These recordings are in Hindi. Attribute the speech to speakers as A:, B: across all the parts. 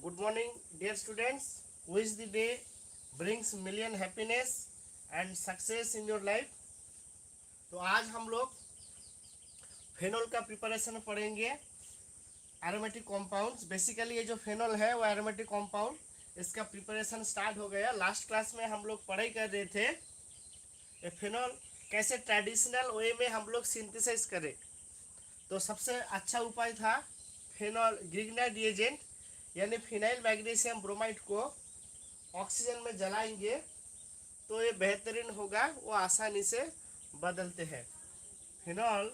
A: good morning, dear students. Wish the day brings million happiness and success in your life. तो आज हम लोग फेनॉल का प्रिपरेशन पढ़ेंगे, एरोमेटिक कॉम्पाउंड्स। बेसिकली ये जो फेनॉल है वो एरोमेटिक कॉम्पाउंड, इसका प्रिपरेशन स्टार्ट हो गया। लास्ट क्लास में हम लोग पढ़ाई कर रहे थे ये फेनॉल कैसे ट्रेडिशनल वे में हम लोग सिंथेसाइज करें। तो सबसे अच्छा उपाय था फेनॉल ग्रिग्नाइट रिएजेंट, यानी फिनाइल मैग्नीशियम ब्रोमाइड को ऑक्सीजन में जलाएंगे तो ये बेहतरीन होगा, वो आसानी से बदलते हैं। Phenol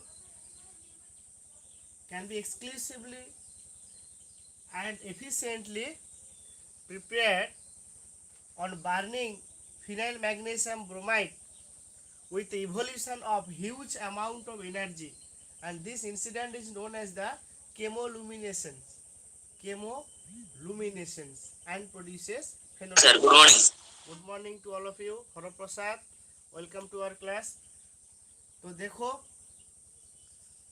A: can be exclusively and efficiently prepared on burning phenyl magnesium bromide with the evolution of huge amount of energy, and this incident is known as the chemoluminescence and produces phenol.
B: Sir, good morning.
A: Good morning to all of you. Horo Prasad, welcome to our class. तो देखो,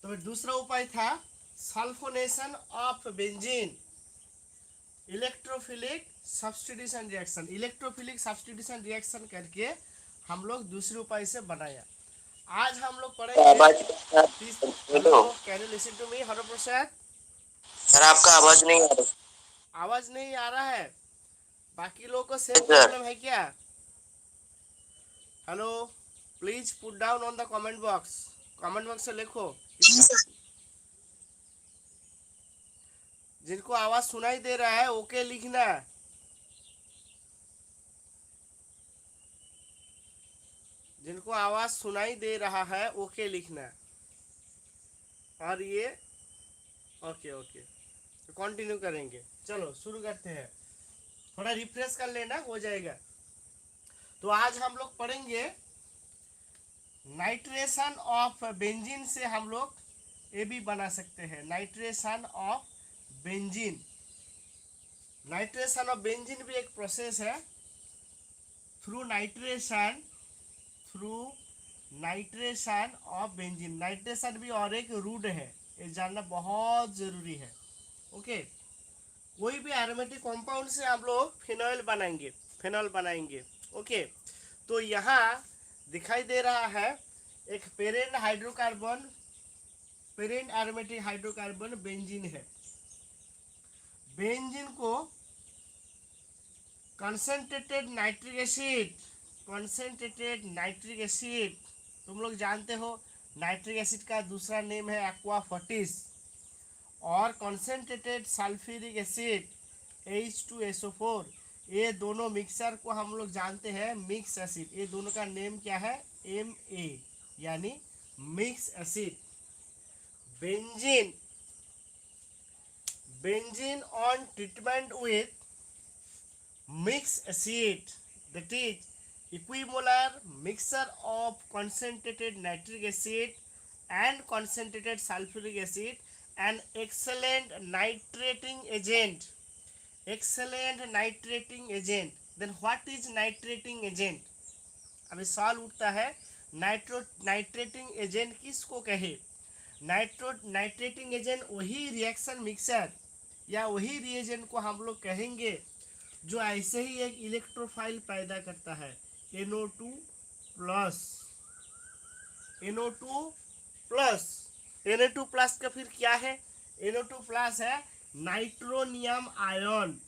A: तो दूसरा उपाय था sulphonation of benzene, electrophilic substitution reaction. Electrophilic substitution reaction करके हम लोग दूसरे उपाय से बनाया। आज हम लोग पढ़ेंगे। Hello, can you listen to me? हरो प्रसाद
B: सर, आपका आवाज नहीं आ रहा।
A: आवाज नहीं आ रहा है? बाकी लोगों को सेम प्रॉब्लम है क्या? Hello, please put down on the comment box. Comment box से लिखो जिनको आवाज सुनाई दे रहा है, ओके लिखना। जिनको आवाज सुनाई दे रहा है ओके लिखना। और ये ओके तो कंटिन्यू करेंगे। चलो शुरू करते हैं। थोड़ा रिफ्रेश कर लेना, हो जाएगा। तो आज हम लोग पढ़ेंगे नाइट्रेशन ऑफ बेंजीन से हम लोग ये भी बना सकते हैं, nitration of benzene. Nitration of benzene भी एक प्रोसेस है। Through nitration of benzene. Nitration भी और एक रूट है, ये जानना बहुत जरूरी है। ओके, कोई भी एरोमेटिक कंपाउंड से हम लोग फिनॉल बनाएंगे। ओके, तो यहाँ दिखाई दे रहा है एक पेरेंट एरोमेटिक हाइड्रोकार्बन बेंजीन है। बेंजीन को कंसंट्रेटेड नाइट्रिक एसिड, तुम लोग जानते हो नाइट्रिक एसिड का दूसरा नेम है एक्वाफर्टिस, और कंसंट्रेटेड सल्फ्यूरिक एसिड H2SO4, ये दोनों मिक्सर को हम लोग जानते हैं मिक्स एसिड। ये दोनों का नेम क्या है? Ma, यानी mix acid. Benzene on treatment with mixed acid, that is equimolar mixture of concentrated nitric acid and concentrated sulfuric acid, an excellent nitrating agent. Then what is nitrating agent? अभी सवाल उठता है, नाइट्रेटिंग एजेंट किसको कहे? नाइट्रेटिंग एजेंट वही रिएक्शन मिक्सर या वही रिएजेंट को हम लोग कहेंगे जो ऐसे ही एक इलेक्ट्रोफाइल पैदा करता है, NO2 प्लस का फिर क्या है? NO2 प्लस है नाइट्रोनियम आयन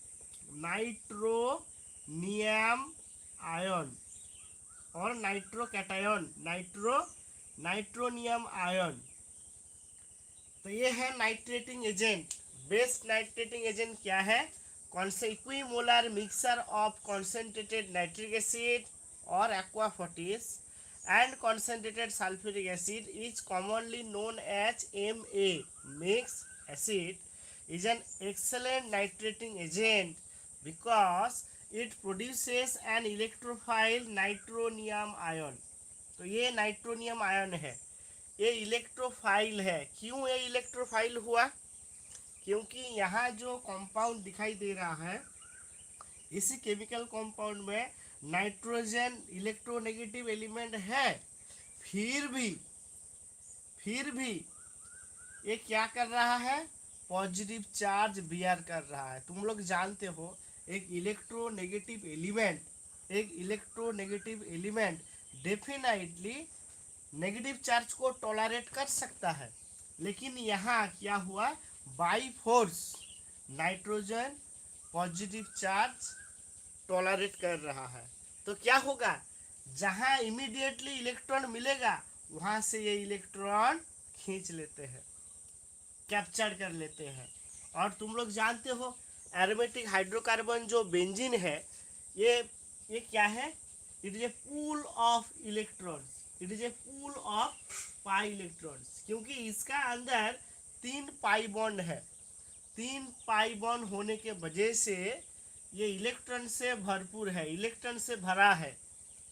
A: और नाइट्रोकैटायन, नाइट्रोनियम आयन। तो ये है nitrating agent. Best nitrating agent क्या है? equimolar mixture of concentrated nitric acid or aquafortis and concentrated sulfuric acid is commonly known as Ma. Mixed acid is an excellent nitrating agent because it produces an electrophile nitronium ion. तो ये नाइट्रोनियम आयन है, ये इलेक्ट्रोफाइल है। क्यों ये इलेक्ट्रोफाइल हुआ? क्योंकि यहाँ जो कंपाउंड दिखाई दे रहा है, इसी केमिकल कंपाउंड में नाइट्रोजन इलेक्ट्रोनेगेटिव एलिमेंट है, फिर भी ये क्या कर रहा है? पॉजिटिव चार्ज बियर कर रहा है। तुम लोग जानते हो एक electronegative element definitely negative charge को टॉलरेट कर सकता है, लेकिन यहाँ क्या हुआ, by force nitrogen positive charge tolerate कर रहा है। तो क्या होगा, जहाँ इमीडिएटली इलेक्ट्रॉन मिलेगा वहाँ से ये इलेक्ट्रॉन खींच लेते हैं, कैप्चर कर लेते हैं। और तुम लोग जानते हो एरोमेटिक हाइड्रोकार्बन जो बेंजीन है, ये क्या है, it is a pool of electrons, it is a pool of pi electrons, क्योंकि इसका अंदर 3 पाई बॉन्ड है। 3 पाई बॉन्ड होने के वजह से ये इलेक्ट्रॉन से भरपूर है, इलेक्ट्रॉन से भरा है।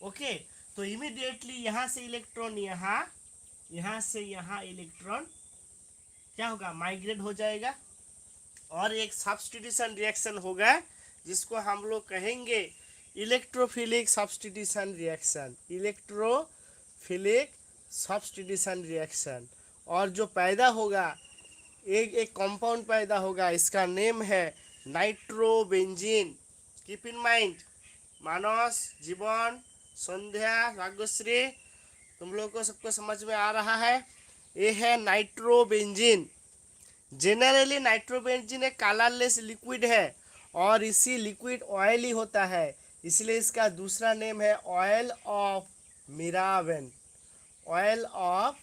A: ओके, तो इमीडिएटली यहाँ से इलेक्ट्रॉन यहाँ से यहाँ इलेक्ट्रॉन क्या होगा, माइग्रेट हो जाएगा और एक सब्स्टिट्यूशन रिएक्शन होगा जिसको हम लोग कहेंगे electrophilic substitution reaction, electrophilic substitution reaction. और जो पैदा होगा, एक कंपाउंड पैदा होगा, इसका नेम है नाइट्रोबेंजीन। कीप इन माइंड, मानस, जीवन, संध्या, भाग्यश्री, तुम लोग को सबको समझ में आ रहा है। ये है नाइट्रोबेंजीन। जनरली नाइट्रोबेंजीन एक कलरलेस लिक्विड है और इसी लिक्विड ऑयली होता है, इसलिए इसका दूसरा नेम है oil of mirbane, oil of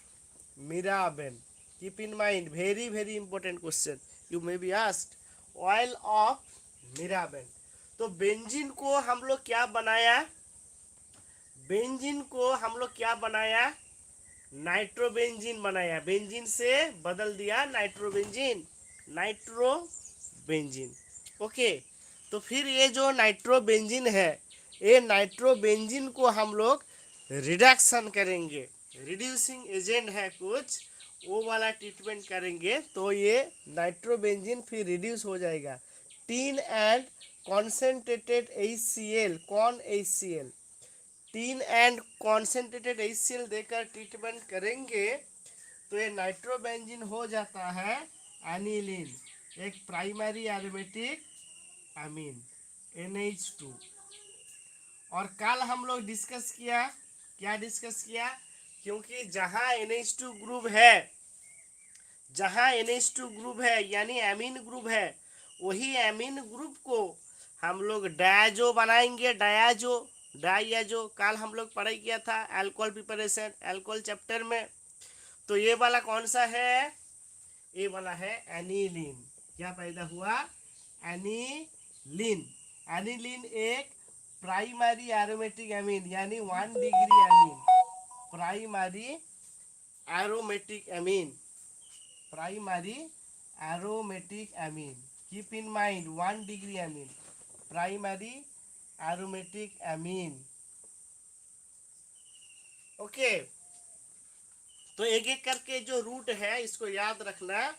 A: mirbane. Keep in mind, very very important question you may be asked, oil of mirbane. तो बेंजीन को हम लोग क्या बनाया, बेंजीन को हम लोग क्या बनाया, नाइट्रोबेंजीन बनाया, बेंजीन से बदल दिया नाइट्रोबेंजीन, नाइट्रोबेंजीन। ओके, तो फिर ये जो नाइट्रोबेंजीन है, ये नाइट्रोबेंजीन को हम लोग रिडक्शन करेंगे, रिड्यूसिंग एजेंट है कुछ, वो वाला ट्रीटमेंट करेंगे तो ये नाइट्रोबेंजीन फिर रिड्यूस हो जाएगा। टीन एंड कॉन्सेंट्रेटेड HCl, कौन HCl, tin and concentrated HCl देकर ट्रीटमेंट करेंगे तो ये नाइट्रोबेंजीन हो जाता है एनिलीन, एक प्राइमरी एरोमेटिक अमीन NH2। और कल हम लोग डिस्कस किया, क्या डिस्कस किया, क्योंकि जहाँ NH2 ग्रुप है, जहाँ NH2 ग्रुप है यानी एमीन ग्रुप है, वही एमीन ग्रुप को हम लोग डायजो बनाएंगे, डायजो कल हम लोग पढ़ाई किया था अल्कोहल प्रिपरेशन, अल्कोहल चैप्टर में। तो ये वाला कौन सा है, ये वाला है एनिलीन। क्या पैदा हुआ, एनिलीन। एनिलीन एक प्राइमरी एरोमेटिक एमीन यानी 1 degree amine, primary aromatic amine, primary aromatic amine. Keep in mind 1 degree amine, primary aromatic amine. Okay, तो एक एक करके जो रूट है इसको याद रखना।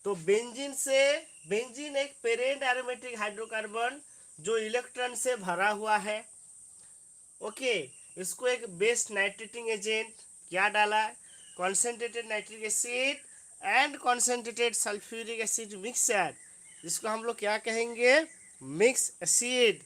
A: तो बेंजीन एक पेरेंट एरोमेटिक हाइड्रोकार्बन जो इलेक्ट्रॉन से भरा हुआ है। ओके, इसको एक बेस्ट नाइट्रेटिंग एजेंट क्या डाला, concentrated nitric acid and concentrated sulphuric acid mixer, जिसको हम लोग क्या कहेंगे, मिक्स एसिड।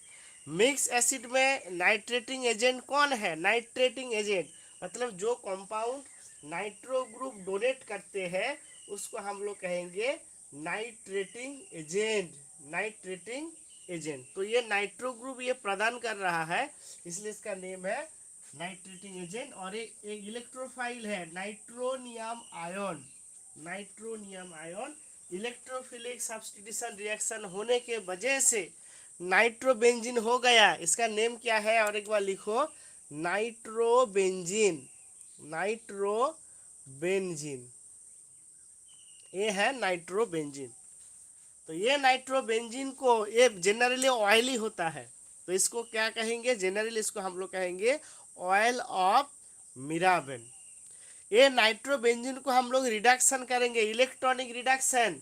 A: मिक्स एसिड में नाइट्रेटिंग एजेंट कौन है, नाइट्रेटिंग एजेंट मतलब जो कंपाउंड नाइट्रो ग्रुप डोनेट करते हैं उसको हम लोग कहेंगे नाइट्रेटिंग एजेंट, नाइट्रेटिंग एजेंट। तो ये नाइट्रो ग्रुप ये प्रदान कर रहा है, इसलिए इसका नेम है नाइट्रेटिंग एजेंट। और एक इलेक्ट्रोफाइल है nitronium ion, nitronium ion electrophilic substitution reaction होने के वजह से नाइट्रोबेंजीन हो गया। इसका नेम क्या है, और एक बार लिखो, नाइट्रोबेंजीन, नाइट्रोबेंजीन, ये है नाइट्रोबेंजीन। तो ये नाइट्रोबेंजीन को, ये जनरली ऑयली होता है, तो इसको क्या कहेंगे, जनरली इसको हम लोग कहेंगे ऑयल ऑफ मिराबेन। ये नाइट्रोबेंजीन को हम लोग रिडक्शन करेंगे, इलेक्ट्रॉनिक रिडक्शन,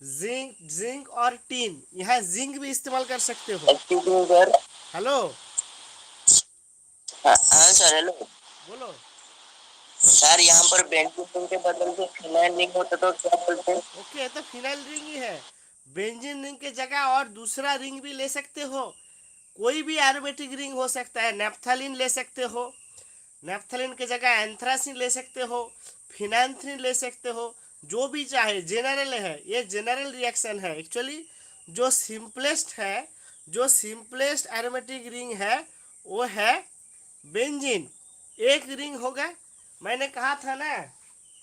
A: जिंक और टीन, यहाँ जिंक भी इस्तेमाल कर सकते हो।
B: सर,
A: हेलो,
B: हाँ सर, हेलो,
A: बोलो।
B: सर यहाँ पर बेंजीन के बदल से फिनाइल रिंग होता तो क्या बोलते हैं?
A: ओके, तो फिनाइल रिंग ही है। बेंजीन रिंग के जगह और दूसरा रिंग भी ले सकते हो, कोई भी एरोमेटिक रिंग हो सकता है। नेप्थलीन ले सकते हो, नेप्थलीन के जगह एंथ्रासिन ले सकते हो, फिनांथ्रीन ले सकते हो, जो भी चाहे। जनरल है, ये जनरल रिएक्शन है एक्चुअली। जो सिंपलेस्ट है, जो सिंपलेस्ट एरोमेटिक रिंग है वो है बेंजीन। एक रिंग होगा, मैंने कहा था ना,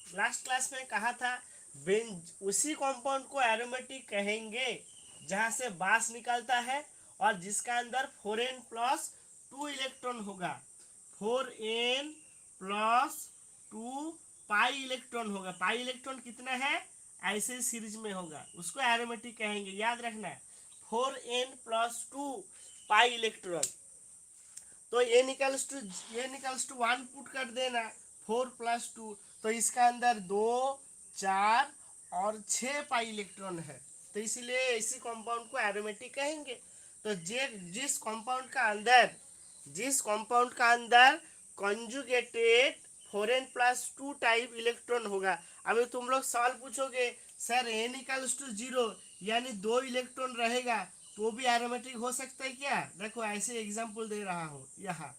A: लास्ट क्लास में कहा था, बेंज उसी कंपाउंड को एरोमेटिक कहेंगे जहां से बास निकलता है और जिसका अंदर 4n प्लस 2 इलेक्ट्रॉन होगा। 4n प्लस 2 पाई इलेक्ट्रॉन होगा। पाई इलेक्ट्रॉन कितना है, ऐसे सीरीज में होगा, उसको एरोमेटिक कहेंगे, याद रखना है। 4n plus 2 pi electron. तो ये निकल्स टू 1 पुट कर देना, 4 प्लस 2, तो इसका अंदर 2, 4 और 6 पाई इलेक्ट्रॉन है। तो इसीलिए इसी कंपाउंड को एरोमेटिक कहेंगे। तो जिस कंपाउंड का अंदर conjugated 4n plus 2 type electron होगा। अभी तुम लोग सवाल पूछोगे, सर n इक्वल्स टू 0 यानी 2 इलेक्ट्रॉन रहेगा तो भी एरोमेटिक हो सकता है क्या? देखो ऐसे एग्जांपल दे रहा हूँ। यहाँ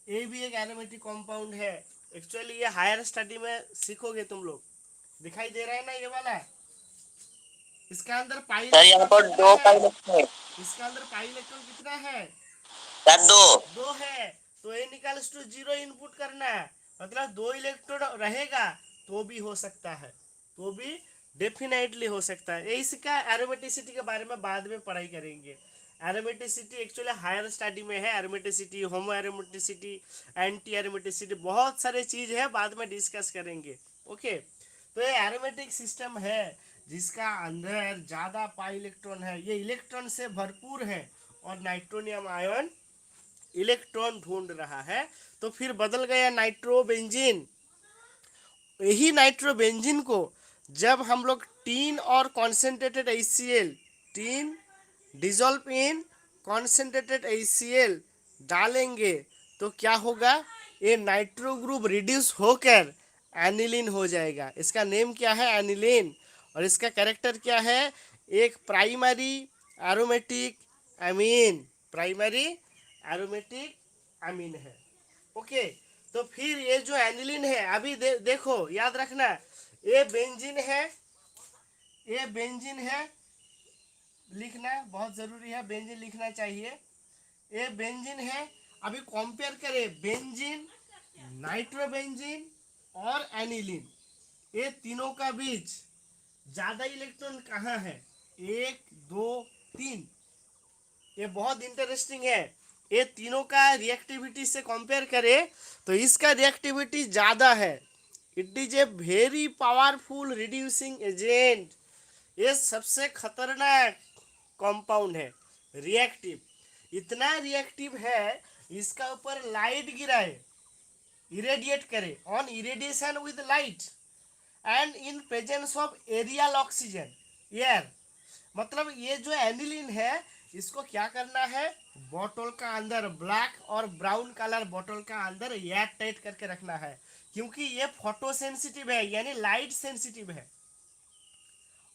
A: ये भी एक एरोमेटिक कंपाउंड है। एक्चुअली ये हायर स्टडी में सीखोगे तुम लोग। दिखाई दे रहा है ना ये वाला? इसका अंदर पाई
B: सर यहाँ
A: इलेक्ट्रॉन
B: पर
A: कितना
B: दो
A: है?
B: पाई लगते हैं।
A: इसका अंदर पाई इलेक्ट्रॉन कितना है?
B: सर दो।
A: 2 है। तो n इक्वल्स टू 0 इनपुट करना है, मतलब 2 इलेक्ट्रॉन रहेगा तो भी हो सकता है, तो भी डेफिनेटली हो सकता है। इसका एरोमेटिसिटी के बारे में बाद में पढ़ाई करेंगे। एरोमेटिसिटी एक्चुअली हायर स्टडी में है। एरोमेटिसिटी, होमो एरोमेटिसिटी, एंटी एरोमेटिसिटी, बहुत सारे चीज है, बाद में डिस्कस करेंगे। ओके, तो ये एरोमेटिक सिस्टम है जिसका अंदर ज्यादा पाई इलेक्ट्रॉन है, ये इलेक्ट्रॉन से भरपूर है और नाइट्रोनियम आयन इलेक्ट्रॉन ढूंढ रहा है। तो फिर बदल गया नाइट्रोबेंजीन। यही नाइट्रोबेंजीन को जब हम लोग टीन और concentrated HCl, tin dissolve in concentrated HCl डालेंगे तो क्या होगा, ये नाइट्रो ग्रुप रिड्यूस होकर एनिलीन हो जाएगा। इसका नेम क्या है, एनिलीन। और इसका कैरेक्टर क्या है, एक प्राइमरी एरोमेटिक अमीन, प्राइमरी एरोमेटिक अमीन है। ओके, तो फिर ये जो एनिलीन है, अभी देखो याद रखना, ये बेंजीन है, ये बेंजीन है, लिखना बहुत जरूरी है, बेंजीन लिखना चाहिए। ये बेंजीन है। अभी कंपेयर करें बेंजीन, नाइट्रोबेंजीन और एनिलीन, ये तीनों का बीच ज्यादा इलेक्ट्रॉन कहाँ है? 1, 2, 3। ये बहुत इंटरेस्टिंग है। ये तीनों का रिएक्टिविटी से कंपेयर करें तो इसका रिएक्टिविटी ज़्यादा है। It is a very powerful reducing agent. ये सबसे खतरनाक कंपाउंड है, रिएक्टिव। इतना रिएक्टिव है, इसका ऊपर लाइट गिराए, इरेडिएट करे, on irradiation with light and in presence of aerial oxygen air. मतलब ये जो एनिलीन है, इसको क्या करना है, बोतल का अंदर ब्लैक और ब्राउन कलर बोतल का अंदर एयर टाइट करके रखना है, क्योंकि ये फोटो सेंसिटिव है, यानी लाइट सेंसिटिव है।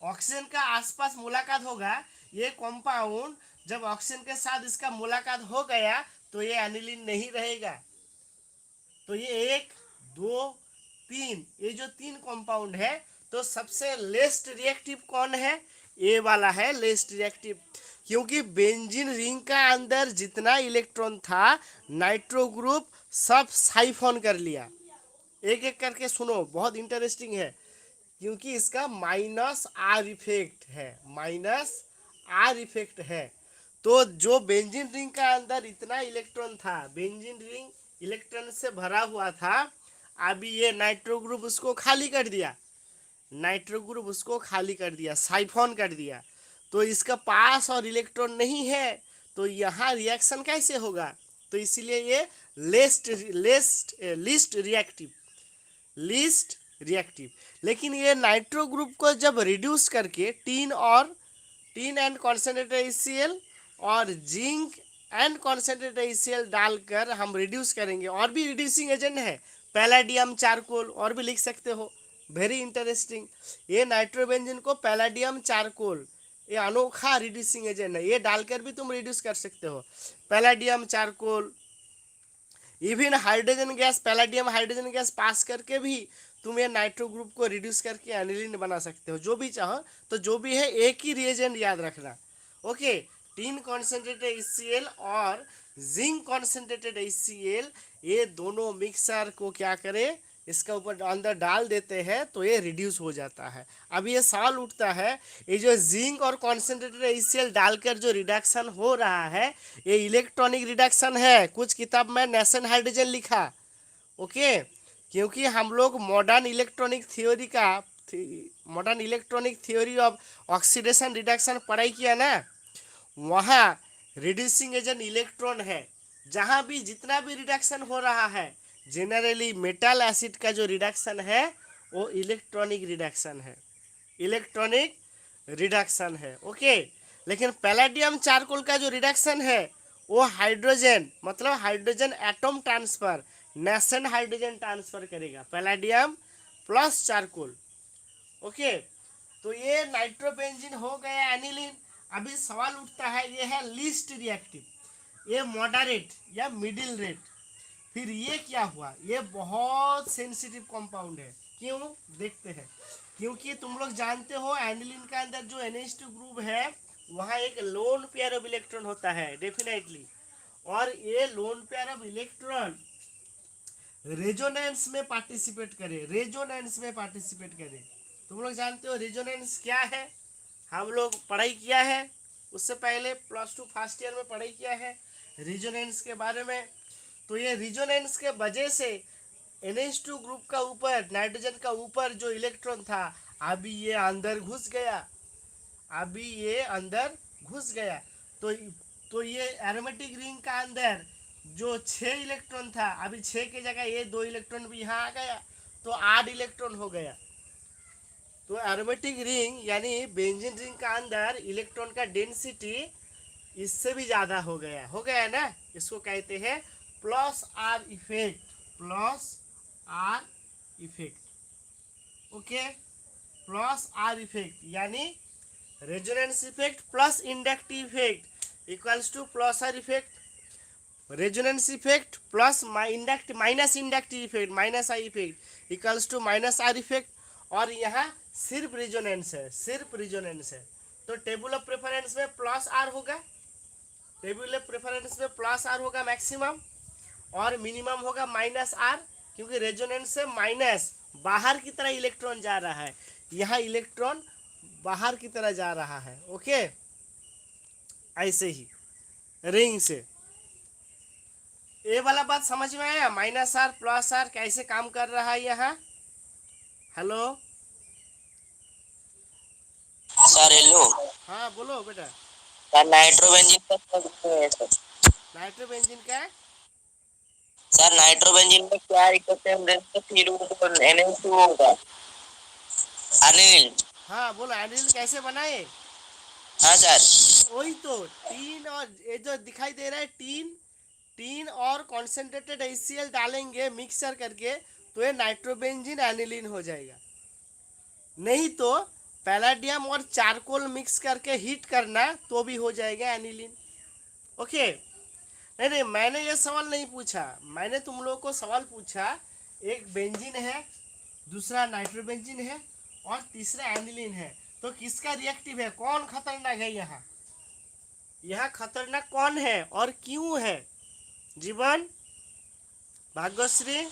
A: ऑक्सीजन का आसपास मुलाकात होगा, ये कंपाउंड जब ऑक्सीजन के साथ इसका मुलाकात हो गया तो ये एनिलीन नहीं रहेगा। तो ये 1, 2, 3, ये जो 3 कंपाउंड है, तो सबसे लेस्ट रिएक्टिव कौन है? ये वाला है लेस्ट रिएक्टिव, क्योंकि बेंजीन रिंग का अंदर जितना इलेक्ट्रॉन था नाइट्रो ग्रुप सब साइफोन कर लिया। एक एक करके सुनो, बहुत इंटरेस्टिंग है, क्योंकि इसका माइनस आर इफेक्ट है, माइनस आर इफेक्ट है। तो जो बेंजीन रिंग का अंदर इतना इलेक्ट्रॉन था, बेंजीन रिंग इलेक्ट्रॉन से भरा हुआ था, अभी ये नाइट्रो ग्रुप उसको खाली कर दिया, नाइट्रो ग्रुप उसको खाली कर दिया, साइफोन कर दिया। तो इसका पास और इलेक्ट्रॉन नहीं है, तो यहाँ रिएक्शन कैसे होगा? तो इसीलिए ये लिस्ट रिएक्टिव, लीस्ट रिएक्टिव। लेकिन ये नाइट्रो ग्रुप को जब रिड्यूस करके टीन एंड कॉन्सेंट्रेटेड HCl और जिंक एंड कॉन्सेंट्रेटेड HCl डालकर हम रिड्यूस करेंगे, और भी रिड्यूसिंग एजेंट है, पैलाडियम चारकोल, और भी लिख सकते हो। Very interesting. ये नाइट्रोबेंजीन को पैलाडियम चारकोल, ये अनोखा रिड्यूसिंग एजेंट है, ये डालकर भी तुम रिड्यूस कर सकते हो। Palladium charcoal, even hydrogen gas, palladium hydrogen gas pass करके भी तुम ये नाइट्रो ग्रुप को रिड्यूस करके एनिलीन बना सकते हो, जो भी चाहो। तो जो भी है एक ही रिएजेंट याद रखना। ओके, टिन कॉन्सेंट्रेटेड HCl और जिंक कॉन्सेंट्रेटेड HCl, ये दोनों मिक्सर को क्या करे, इसका ऊपर अंदर डाल देते हैं तो ये रिड्यूस हो जाता है। अब ये सवाल उठता है, ये जो जिंक और कॉन्सेंट्रेटेड HCl डालकर जो रिडक्शन हो रहा है, ये इलेक्ट्रॉनिक रिडक्शन है। कुछ किताब में नेशन हाइड्रोजन लिखा, ओके, क्योंकि हम लोग modern electronic theory of oxidation reduction पढ़ाई किया ना, वहाँ रिड्यूसिंग एजेंट इलेक्ट्रॉन है। जहाँ भी जितना भी रिडक्शन हो रहा है, जनरली मेटल एसिड का जो रिडक्शन है वो इलेक्ट्रॉनिक रिडक्शन है, ओके। लेकिन पैलेडियम चारकोल का जो रिडक्शन है वो हाइड्रोजन, मतलब hydrogen atom transfer, nation hydrogen transfer करेगा, पैलेडियम प्लस चारकोल, ओके। तो ये नाइट्रोबेंजीन हो गया एनिलीन। अभी सवाल उठता है, ये है लीस्ट रिएक्टिव, ये मॉडरेट या मिडिल रेट। फिर ये क्या हुआ, ये बहुत सेंसिटिव कंपाउंड है। क्यों, देखते हैं। क्योंकि तुम लोग जानते हो एनिलीन का अंदर जो NH2 ग्रुप है, वहाँ एक लोन पेयर ऑफ इलेक्ट्रॉन होता है डेफिनेटली, और ये lone pair of electron resonance में पार्टिसिपेट करे। तुम लोग जानते हो रेजोनेंस क्या है, हम लोग पढ़ाई किया है, उससे पहले +2 फर्स्ट ईयर में पढ़ाई किया है रेजोनेंस के बारे में। तो ये रेजोनेंस के वजह से NH2 ग्रुप का ऊपर, नाइट्रोजन का ऊपर जो इलेक्ट्रॉन था, अभी ये अंदर घुस गया। तो ये एरोमेटिक रिंग का अंदर जो 6 इलेक्ट्रॉन था, अभी 6 की जगह ये 2 इलेक्ट्रॉन भी यहाँ आ गया, तो 8 इलेक्ट्रॉन हो गया। तो एरोमेटिक रिंग यानी बेंजीन रिंग का अंदर इलेक्ट्रॉन का डेंसिटी इससे भी ज़्यादा हो गया ना। इसको कहते हैं plus R effect, okay. Plus R effect यानी resonance effect plus inductive effect equals to plus R effect, resonance effect plus minus inductive effect minus I effect equals to minus R effect. और यहाँ सिर्फ रेजोनेंस है, तो टेबल ऑफ प्रेफरेंस में प्लस आर होगा, मैक्सिमम, और मिनिमम होगा माइनस आर, क्योंकि रेजोनेंस से माइनस बाहर की तरह इलेक्ट्रॉन जा रहा है, यहाँ इलेक्ट्रॉन बाहर की तरह जा रहा है, ओके। ऐसे ही रिंग से ये वाला बात समझ में आया, माइनस आर प्लस आर कैसे काम कर रहा है यहाँ। Hello
B: sir hello.
A: हाँ बोलो बेटा।
B: सर नाइट्रोबेंजीन का क्या है सर?
A: नाइट्रोबेंजीन का
B: सर नाइट्रोबेंजीन में क्या दिक्कत है, फिर वो NH2 होगा अनिल।
A: हाँ बोलो, एनिलीन कैसे बनाए।
B: हाँ सर।
A: वही तो, टीन और ये जो दिखाई दे रहा है टीन और कॉन्सेंट्रेटेड HCl डालेंगे मिक्सर करके, तो ये नाइट्रोबेंजीन एनिलीन हो जाएगा। नहीं तो पैलाडियम और चारकोल मिक्स करके हीट करना तो भी हो जाएगा एनिलीन, ओके। नहीं, मैंने ये सवाल नहीं पूछा, मैंने तुम लोगों को सवाल पूछा, एक बेंजीन है, दूसरा नाइट्रोबेंजीन है, और तीसरा एनिलीन है, तो किसका रिएक्टिव है, कौन खतरनाक है यहाँ खतरनाक कौन है और क्यों है। जीवन, भाग्यश्री,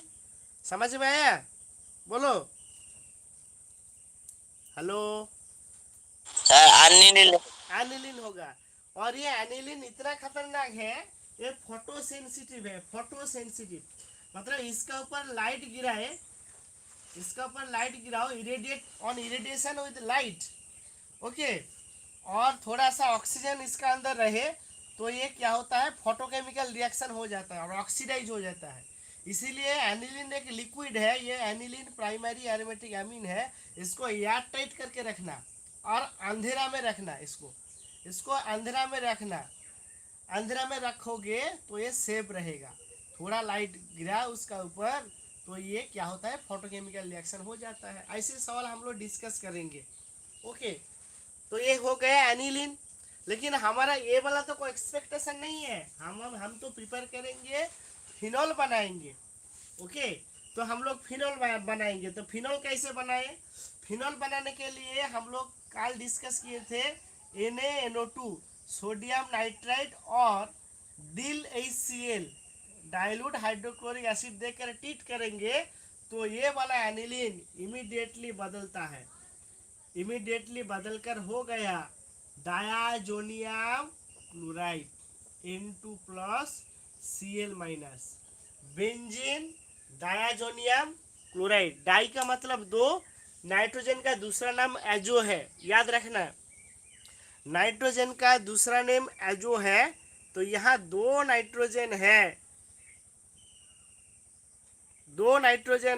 A: समझ में आया, बोलो। हेलो,
B: सर अनिल
A: एनिलीन होगा। और ये एनिलीन इतना खतरनाक है, ये फोटो सेंसिटिव, मतलब इसका ऊपर लाइट गिराओ, इरेडिएशन विद लाइट, ओके, और थोड़ा सा ऑक्सीजन इसका अंदर रहे, तो ये क्या होता है, फोटोकेमिकल रिएक्शन हो जाता है और ऑक्सीडाइज हो जाता है। इसीलिए एनिलीन एक लिक्विड है, ये एनिलीन प्राइमरी एरोमेटिक एमीन है, इसको एयर टाइट करके रखना और अंधेरा में रखना, इसको अंधेरा में रखोगे तो ये सेफ रहेगा। थोड़ा लाइट गिरा उसका ऊपर तो ये क्या होता है, फोटोकेमिकल रिएक्शन हो जाता है। ऐसे सवाल हम लोग डिस्कस करेंगे। ओके, तो ये हो गया एनिलीन। लेकिन हमारा ये वाला तो कोई एक्सपेक्टेशन नहीं है, हम तो प्रिपेयर करेंगे, फिनॉल बनाएंगे। ओके, तो हम लोग फिनॉल बनाएंगे। तो फिनॉल कैसे बनाए? फिनॉल बनाने के लिए हम लोग कल डिस्कस किए थे NaNO2 सोडियम नाइट्राइड और DiL डाइल्यूट हाइड्रोक्लोरिक एसिड देकर ट्रीट करेंगे, तो ये वाला एनिलीन इमीडिएटली बदलता है। इमीडिएटली बदलकर हो गया diazonium chloride N2+Cl-, benzene diazonium chloride. Di का मतलब दो, नाइट्रोजन का दूसरा नाम एजो है, याद रखना। नाइट्रोजन का दूसरा नेम एजो है, तो यहाँ दो नाइट्रोजन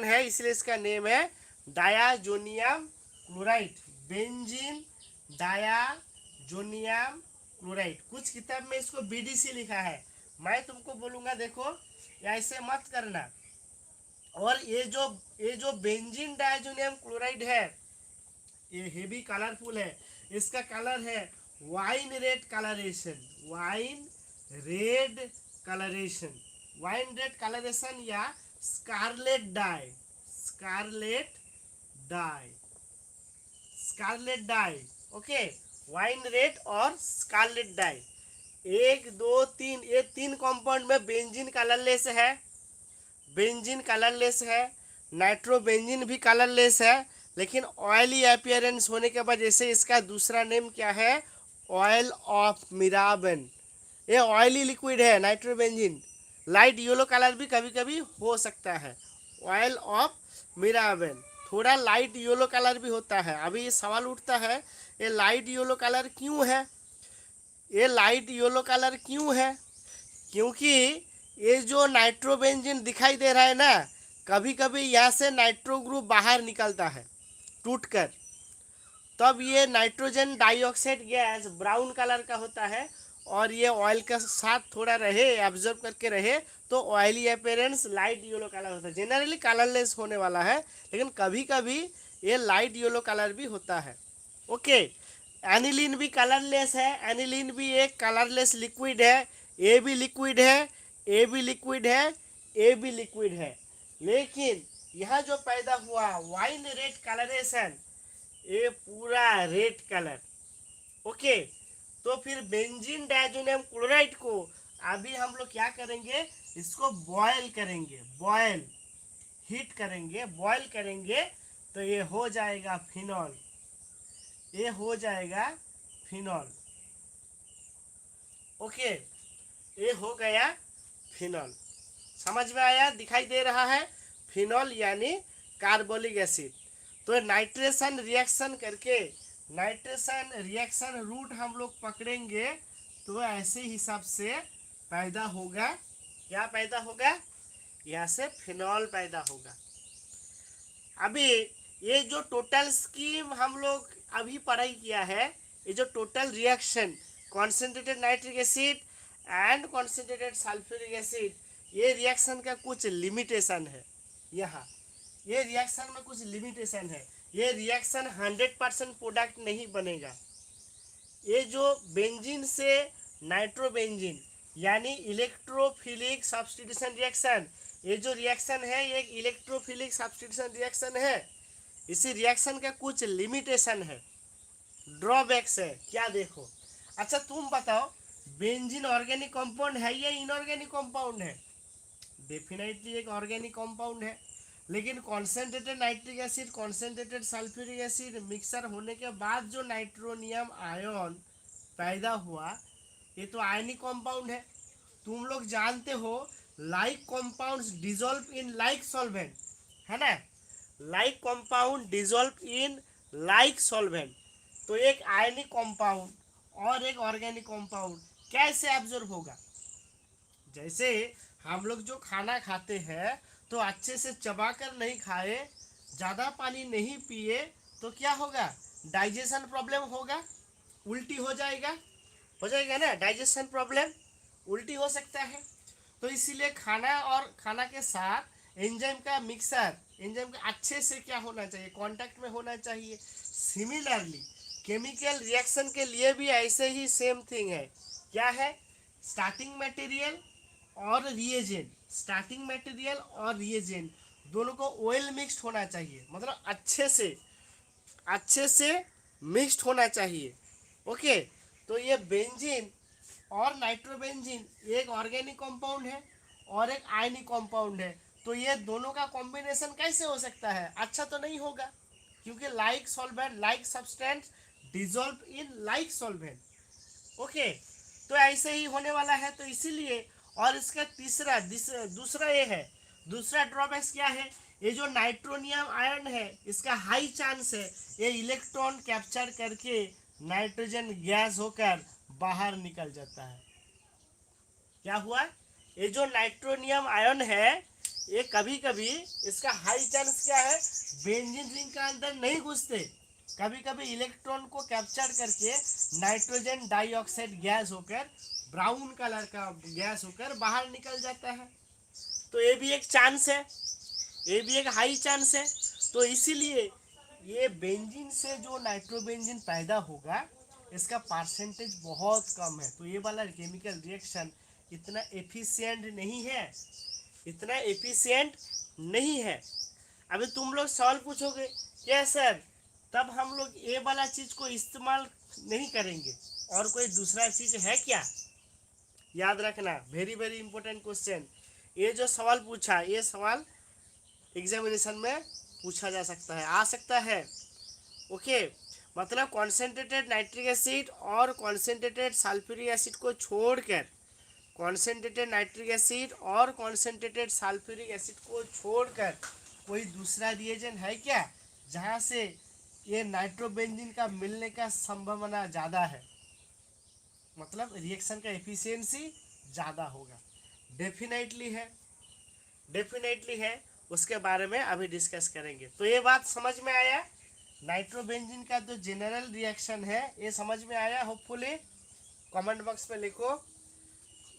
A: है, इसलिए इसका नेम है डायाजोनियम क्लोराइड, बेंजीन डायाजोनियम क्लोराइड। कुछ किताब में इसको BDC लिखा है, मैं तुमको बोलूंगा देखो ऐसे मत करना। और ये जो बेंजीन डायाजोनियम क्लोराइड है, ये हेवी कलरफुल है। इसका कलर है वाइन रेड कलरेशन या scarlet dye. Okay, wine red और स्कारलेट डाई, 1 2 3, ये 3 कंपाउंड में बेंजीन कलरलेस है, नाइट्रोबेंजीन भी कलरलेस है, लेकिन ऑयली अपीयरेंस होने के वजह से इसका दूसरा नेम क्या है, ऑयल ऑफ मिराबन। ये ऑयली लिक्विड है नाइट्रोबेंजीन, लाइट येलो कलर भी कभी कभी हो सकता है। ऑयल ऑफ मिराबन थोड़ा लाइट येलो कलर भी होता है। अभी ये सवाल उठता है, ये लाइट येलो कलर क्यों है? क्योंकि ये जो नाइट्रोबेंजीन दिखाई दे रहा है ना, कभी कभी यहाँ से नाइट्रो ग्रुप बाहर निकलता है टूटकर, तब ये nitrogen dioxide gas brown colour का होता है, और ये ऑयल के साथ थोड़ा रहे, एब्जॉर्ब करके रहे, तो oily appearance light yellow colour होता है। जनरली कलरलेस होने वाला है, लेकिन कभी कभी ये लाइट येलो कलर भी होता है। ओके, एनिलीन भी कलरलेस है, एनिलीन भी एक कलरलेस लिक्विड है। ए भी लिक्विड है, लेकिन यह जो पैदा हुआ वाइन रेड कलरेशन, ये पूरा रेड कलर। ओके, तो फिर बेंजीन डायजोनियम क्लोराइड को अभी हम लोग क्या करेंगे, इसको बॉयल करेंगे, हीट करेंगे, बॉयल करेंगे, तो ये हो जाएगा फिनॉल। ओके, ये हो गया फिनॉल। समझ में आया? दिखाई दे रहा है, फिनॉल यानी कार्बोलिक एसिड। तो नाइट्रेशन रिएक्शन रूट हम लोग पकड़ेंगे, तो ऐसे हिसाब से पैदा होगा, क्या पैदा होगा, यहाँ से फिनॉल पैदा होगा। अभी ये जो टोटल स्कीम हम लोग अभी पढ़ाई किया है, ये जो total reaction concentrated nitric acid and concentrated sulphuric acid, ये रिएक्शन का कुछ लिमिटेशन है। यहाँ ये रिएक्शन में कुछ लिमिटेशन है, ये रिएक्शन 100% प्रोडक्ट नहीं बनेगा। ये जो बेंजीन से नाइट्रोबेंजीन यानी इलेक्ट्रोफिलिक सब्स्टिट्यूशन रिएक्शन, ये जो रिएक्शन है ये एक इलेक्ट्रोफिलिक सब्स्टिट्यूशन रिएक्शन है। इसी रिएक्शन का कुछ लिमिटेशन है, ड्रॉबैक्स है। क्या देखो, अच्छा तुम बताओ, बेंजीन ऑर्गेनिक कंपाउंड है या इनऑर्गेनिक कंपाउंड है? डेफिनेटली एक ऑर्गेनिक कंपाउंड है, लेकिन concentrated nitric acid, concentrated sulphuric acid mixer होने के बाद जो नाइट्रोनियम आयन पैदा हुआ, ये तो आयनिक कंपाउंड है। तुम लोग जानते हो like compounds dissolve in like solvent, है ना, like compound dissolve in like solvent. तो एक आयनिक कंपाउंड और एक ऑर्गेनिक कंपाउंड कैसे एब्जॉर्ब होगा? जैसे हम लोग जो खाना खाते हैं, तो अच्छे से चबा कर नहीं खाए, ज़्यादा पानी नहीं पिए, तो क्या होगा, डाइजेशन प्रॉब्लम होगा, उल्टी हो जाएगा ना, डाइजेशन प्रॉब्लम, उल्टी हो सकता है। तो इसीलिए खाना और खाना के साथ एंजाइम का मिक्सर, एंजाइम का अच्छे से क्या होना चाहिए, कांटेक्ट में होना चाहिए। सिमिलरली केमिकल रिएक्शन के लिए भी ऐसे ही सेम थिंग है। क्या है, स्टार्टिंग मटेरियल और रिएजेंट, स्टार्टिंग मटेरियल और रिएजेंट दोनों को ऑयल मिक्स्ड होना चाहिए, मतलब अच्छे से मिक्स्ड होना चाहिए। ओके, तो ये बेंजीन और नाइट्रोबेंजीन एक ऑर्गेनिक कंपाउंड है और एक आयनिक कंपाउंड है। तो ये दोनों का कॉम्बिनेशन कैसे हो सकता है, अच्छा तो नहीं होगा, क्योंकि like solvent like substance dissolve in like solvent. Okay, तो ऐसे ही होने वाला है, तो इसीलिए। और इसका दूसरा ये है, दूसरा ड्रॉबैक क्या है, ये जो नाइट्रोनियम आयन है इसका हाई चांस है ये इलेक्ट्रॉन कैप्चर करके नाइट्रोजन गैस होकर बाहर निकल जाता है। क्या हुआ, ये जो नाइट्रोनियम आयन है ये कभी कभी इसका हाई चांस क्या है, बेंजीन रिंग का अंदर नहीं घुसते, कभी कभी इलेक्ट्रॉन को कैप्चर करके नाइट्रोजन डाइऑक्साइड गैस होकर ब्राउन कलर का गैस होकर बाहर निकल जाता है। तो ये भी एक चांस है, ये भी एक हाई चांस है। तो इसीलिए ये बेंजीन से जो नाइट्रोबेंजीन पैदा होगा इसका परसेंटेज बहुत कम है। तो ये वाला केमिकल रिएक्शन इतना एफिशिएंट नहीं है, इतना एफिशिएंट नहीं है। अभी तुम लोग सवाल पूछोगे क्या सर, तब हम लोग ये वाला चीज को इस्तेमाल नहीं करेंगे और कोई दूसरा चीज है क्या? याद रखना, वेरी वेरी इंपॉर्टेंट क्वेश्चन। ये जो सवाल पूछा, ये सवाल एग्जामिनेशन में पूछा जा सकता है, आ सकता है। ओके, मतलब कॉन्सेंट्रेटेड नाइट्रिक एसिड और कॉन्सेंट्रेटेड सल्फ्यूरिक एसिड को छोड़कर, कॉन्सेंट्रेटेड नाइट्रिक एसिड और कॉन्सेंट्रेटेड सल्फ्यूरिक एसिड को छोड़कर कोई दूसरा रिएजेंट है क्या जहाँ से ये नाइट्रोबेंजीन का मिलने का संभावना ज़्यादा है, मतलब रिएक्शन का एफिशिएंसी ज़्यादा होगा? डेफिनेटली है, डेफिनेटली है, उसके बारे में अभी डिस्कस करेंगे। तो ये बात समझ में आया, नाइट्रोबेंजीन का जो जनरल रिएक्शन है ये समझ में आया होपफुली। कमेंट बॉक्स में लिखो।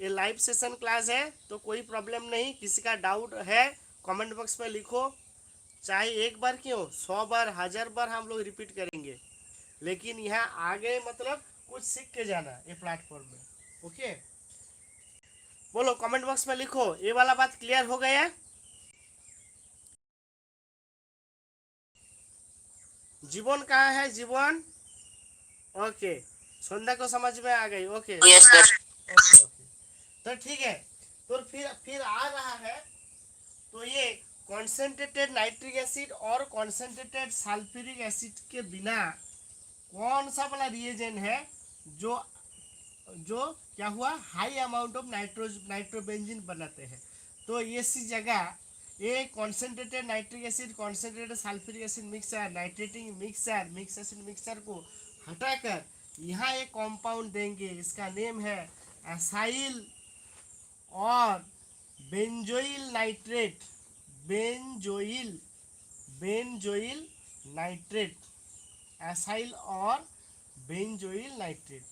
A: ये लाइव सेशन क्लास है तो कोई प्रॉब्लम नहीं, किसी का डाउट है कमेंट बॉक्स में लिखो, चाहे एक बार क्यों 100 बार 1000 बार हम लोग रिपीट करेंगे, लेकिन यहाँ आगे मतलब कुछ सीख के जाना ये प्लेटफॉर्म में। ओके, बोलो कमेंट बॉक्स में लिखो, ये वाला बात क्लियर हो गया? जीवन कहाँ है, जीवन? ओके, संध्या को समझ में आ गई। Okay
B: yes sir.
A: Okay okay, तो ठीक है। तो फिर आ रहा है, तो ये कॉन्सेंट्रेटेड नाइट्रिक एसिड और कॉन्सेंट्रेटेड सल्फ्यूरिक एसिड के बिना कौन सा वाला रिएजेंट है जो जो क्या हुआ, हाई अमाउंट ऑफ नाइट्रोबेंजीन बनाते हैं। तो ये सी जगह ये concentrated nitric acid concentrated sulphuric acid mixer nitrating mixer mix acid mixer को हटाकर यहाँ एक कंपाउंड देंगे, इसका नेम है एसाइल और benzoyl nitrate, benzoyl benzoyl nitrate, acyl और बेंजोइल नाइट्रेट।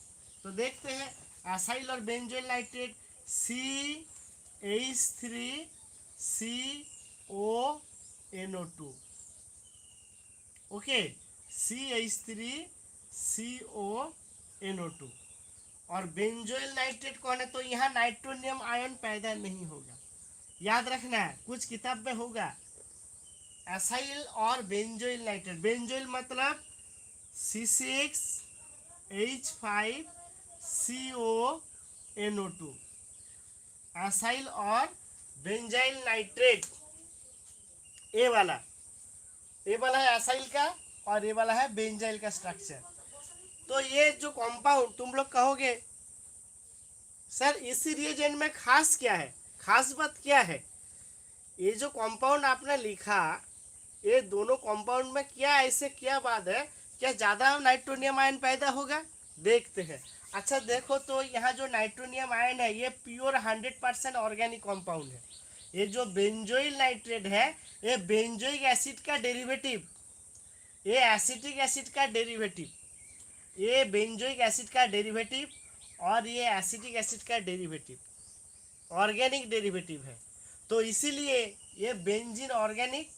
A: तो देखते हैं एसाइल और benzoyl nitrate CH3CONO2। Okay, CH3CONO2 और बेंजोइल नाइट्रेट कौन है, तो यहाँ नाइट्रोनियम आयन पैदा नहीं होगा। याद रखना है, कुछ किताब में होगा एसाइल और बेंजोइल नाइट्रेट, बेंजोइल मतलब C6H5CONO2, एसाइल और बेंजाइल नाइट्रेट, ये वाला है एसाइल का और ये वाला है बेंजाइल का स्ट्रक्चर। तो ये जो कंपाउंड तुम लोग कहोगे सर इसी रिएजेंट में खास क्या है, खास बात क्या है, ये जो कंपाउंड आपने लिखा ये दोनों कंपाउंड में क्या ऐसे क्या बात है, क्या ज़्यादा नाइट्रोनियम आयन पैदा होगा? देखते हैं। अच्छा देखो, तो यहाँ जो नाइट्रोनियम आयन है ये प्योर 100% ऑर्गेनिक कंपाउंड है। ये जो बेंजोइल नाइट्रेट है ये बेंजोइक एसिड का डेरिवेटिव, ये एसिटिक एसिड का डेरिवेटिव, ये बेंजोइक एसिड का डेरिवेटिव और ये एसिटिक एसिड का डेरिवेटिव, ऑर्गेनिक डेरिवेटिव है। तो इसीलिए ये बेंजीन ऑर्गेनिक,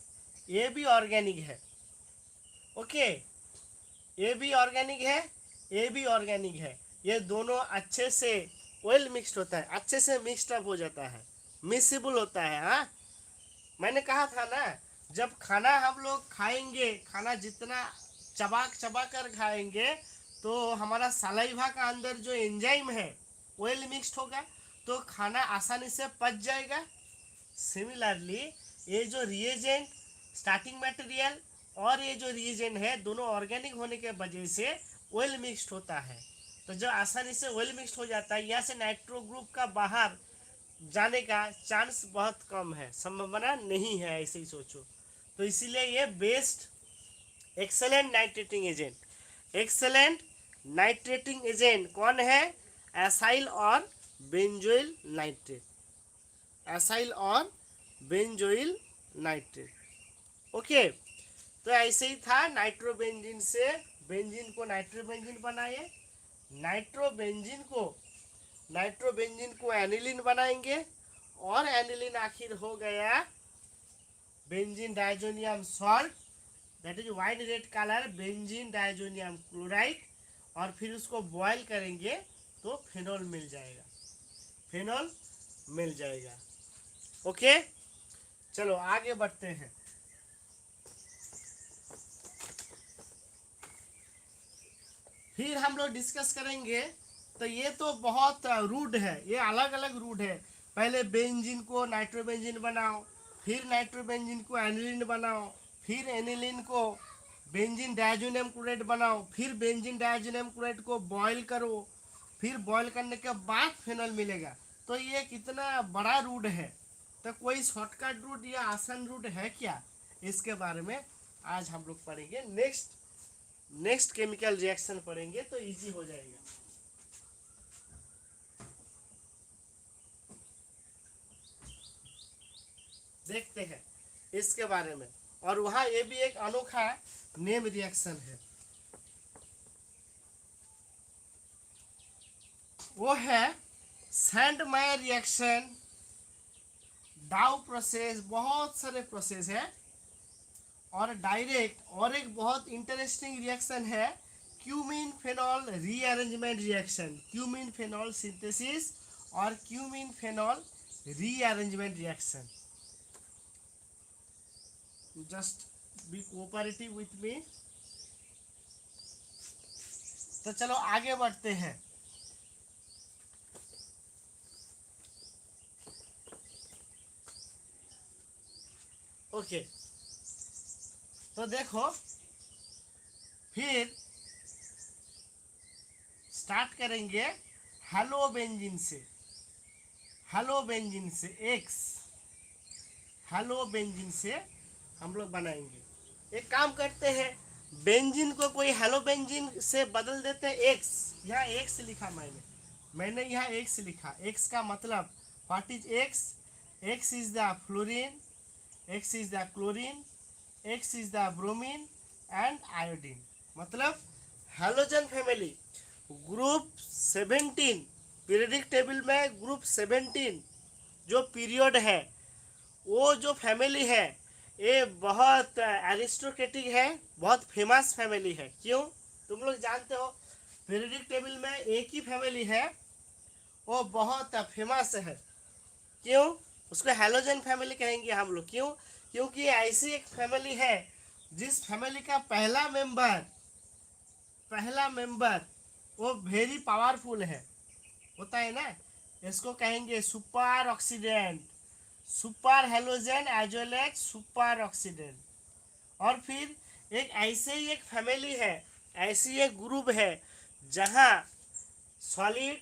A: ये भी ऑर्गेनिक है। ओके, ये भी ऑर्गेनिक है, ये भी ऑर्गेनिक है। ये दोनों अच्छे से ऑयल मिक्स्ड होता है, अच्छे से मिक्स्ड अप हो जाता है, मिक्सिबल होता है। हाँ, मैंने कहा था ना, जब खाना हम लोग खाएंगे, खाना जितना चबा चबा कर खाएंगे तो हमारा सलाइवा का अंदर जो एंजाइम है ऑयल मिक्स्ड होगा, तो खाना आसानी से पच जाएगा। सिमिलरली ये जो रिएजेंट, स्टार्टिंग मटेरियल और ये जो रिएजेंट है, दोनों ऑर्गेनिक होने के वजह से ऑयल मिक्स्ड होता है। तो जो आसानी से ऑयल मिक्स्ड हो जाता है, यहाँ से नाइट्रो ग्रुप का बाहर जाने का चांस बहुत कम है, संभावना नहीं है, ऐसे ही सोचो। तो इसीलिए ये best excellent nitrating agent. Excellent nitrating agent कौन है? एसाइल और बेंजोइल नाइट्रेट, एसाइल और बेंजोइल नाइट्रेट। ओके, तो ऐसे ही था। नाइट्रोबेंजीन से बेंजीन को नाइट्रोबेंजीन बनाए, नाइट्रोबेंजीन को एनिलीन बनाएंगे, और एनिलीन आखिर हो गया benzene diazonium salt, that is white red colour, benzene diazonium chloride. और फिर उसको बॉयल करेंगे तो फिनॉल मिल जाएगा, फिनॉल मिल जाएगा। ओके, चलो आगे बढ़ते हैं। फिर हम लोग डिस्कस करेंगे। तो ये तो बहुत रूट है, ये अलग अलग रूट है। पहले बेंजीन को नाइट्रोबेंजीन बनाओ, फिर नाइट्रोबेंजीन को एनिलीन बनाओ, फिर एनिलीन को बेंजीन डायजोनियम क्लोराइड बनाओ, फिर बेंजीन डायजोनियम क्लोराइड को बॉयल करो, फिर बॉयल करने के बाद फिनॉल मिलेगा। तो ये कितना बड़ा रूट है। तो कोई शॉर्टकट रूट या आसान रूट है क्या? इसके बारे में आज हम लोग पढ़ेंगे। नेक्स्ट केमिकल रिएक्शन पढ़ेंगे तो इजी हो जाएगा। देखते हैं इसके बारे में। और वहां ये भी एक अनोखा नेम रिएक्शन है, वो है सैंडमायर रिएक्शन, डाउ प्रोसेस, बहुत सारे प्रोसेस है। और डायरेक्ट और एक बहुत इंटरेस्टिंग रिएक्शन है cumene phenol rearrangement reaction, cumene phenol synthesis और cumene phenol rearrangement reaction. Just be cooperative with me. तो चलो आगे बढ़ते हैं। ओके, तो देखो फिर स्टार्ट करेंगे हेलोबेंजीन से, हेलोबेंजीन से एक्स, हेलोबेंजीन से हम लोग बनाएंगे। एक काम करते हैं, बेंजीन को कोई हेलोबेंजीन से बदल देते हैं एक्स। यहाँ एक्स लिखा मैंने यहाँ एक्स लिखा। एक्स का मतलब what is X? X is the fluorine, X is the chlorine, X is the bromine and iodine. मतलब halogen family group 17, periodic table में ग्रुप 17 जो पीरियड है, वो जो फैमिली है ये बहुत एरिस्टोक्रेटिक है, बहुत फेमस फैमिली है। क्यों? तुम लोग जानते हो पीरियडिक टेबल में एक ही फैमिली है, वो बहुत फेमस है। क्यों? उसको हेलोजन फैमिली कहेंगे हम लोग। क्यों? क्योंकि ऐसी एक फैमिली है जिस फैमिली का पहला मेंबर वो वेरी पावरफुल है, होता है ना। इसको कहेंगे super oxidant, super halogen as well as super oxidant. और फिर एक ऐसे ही एक फैमिली है, ऐसी एक ग्रुप है जहाँ सॉलिड,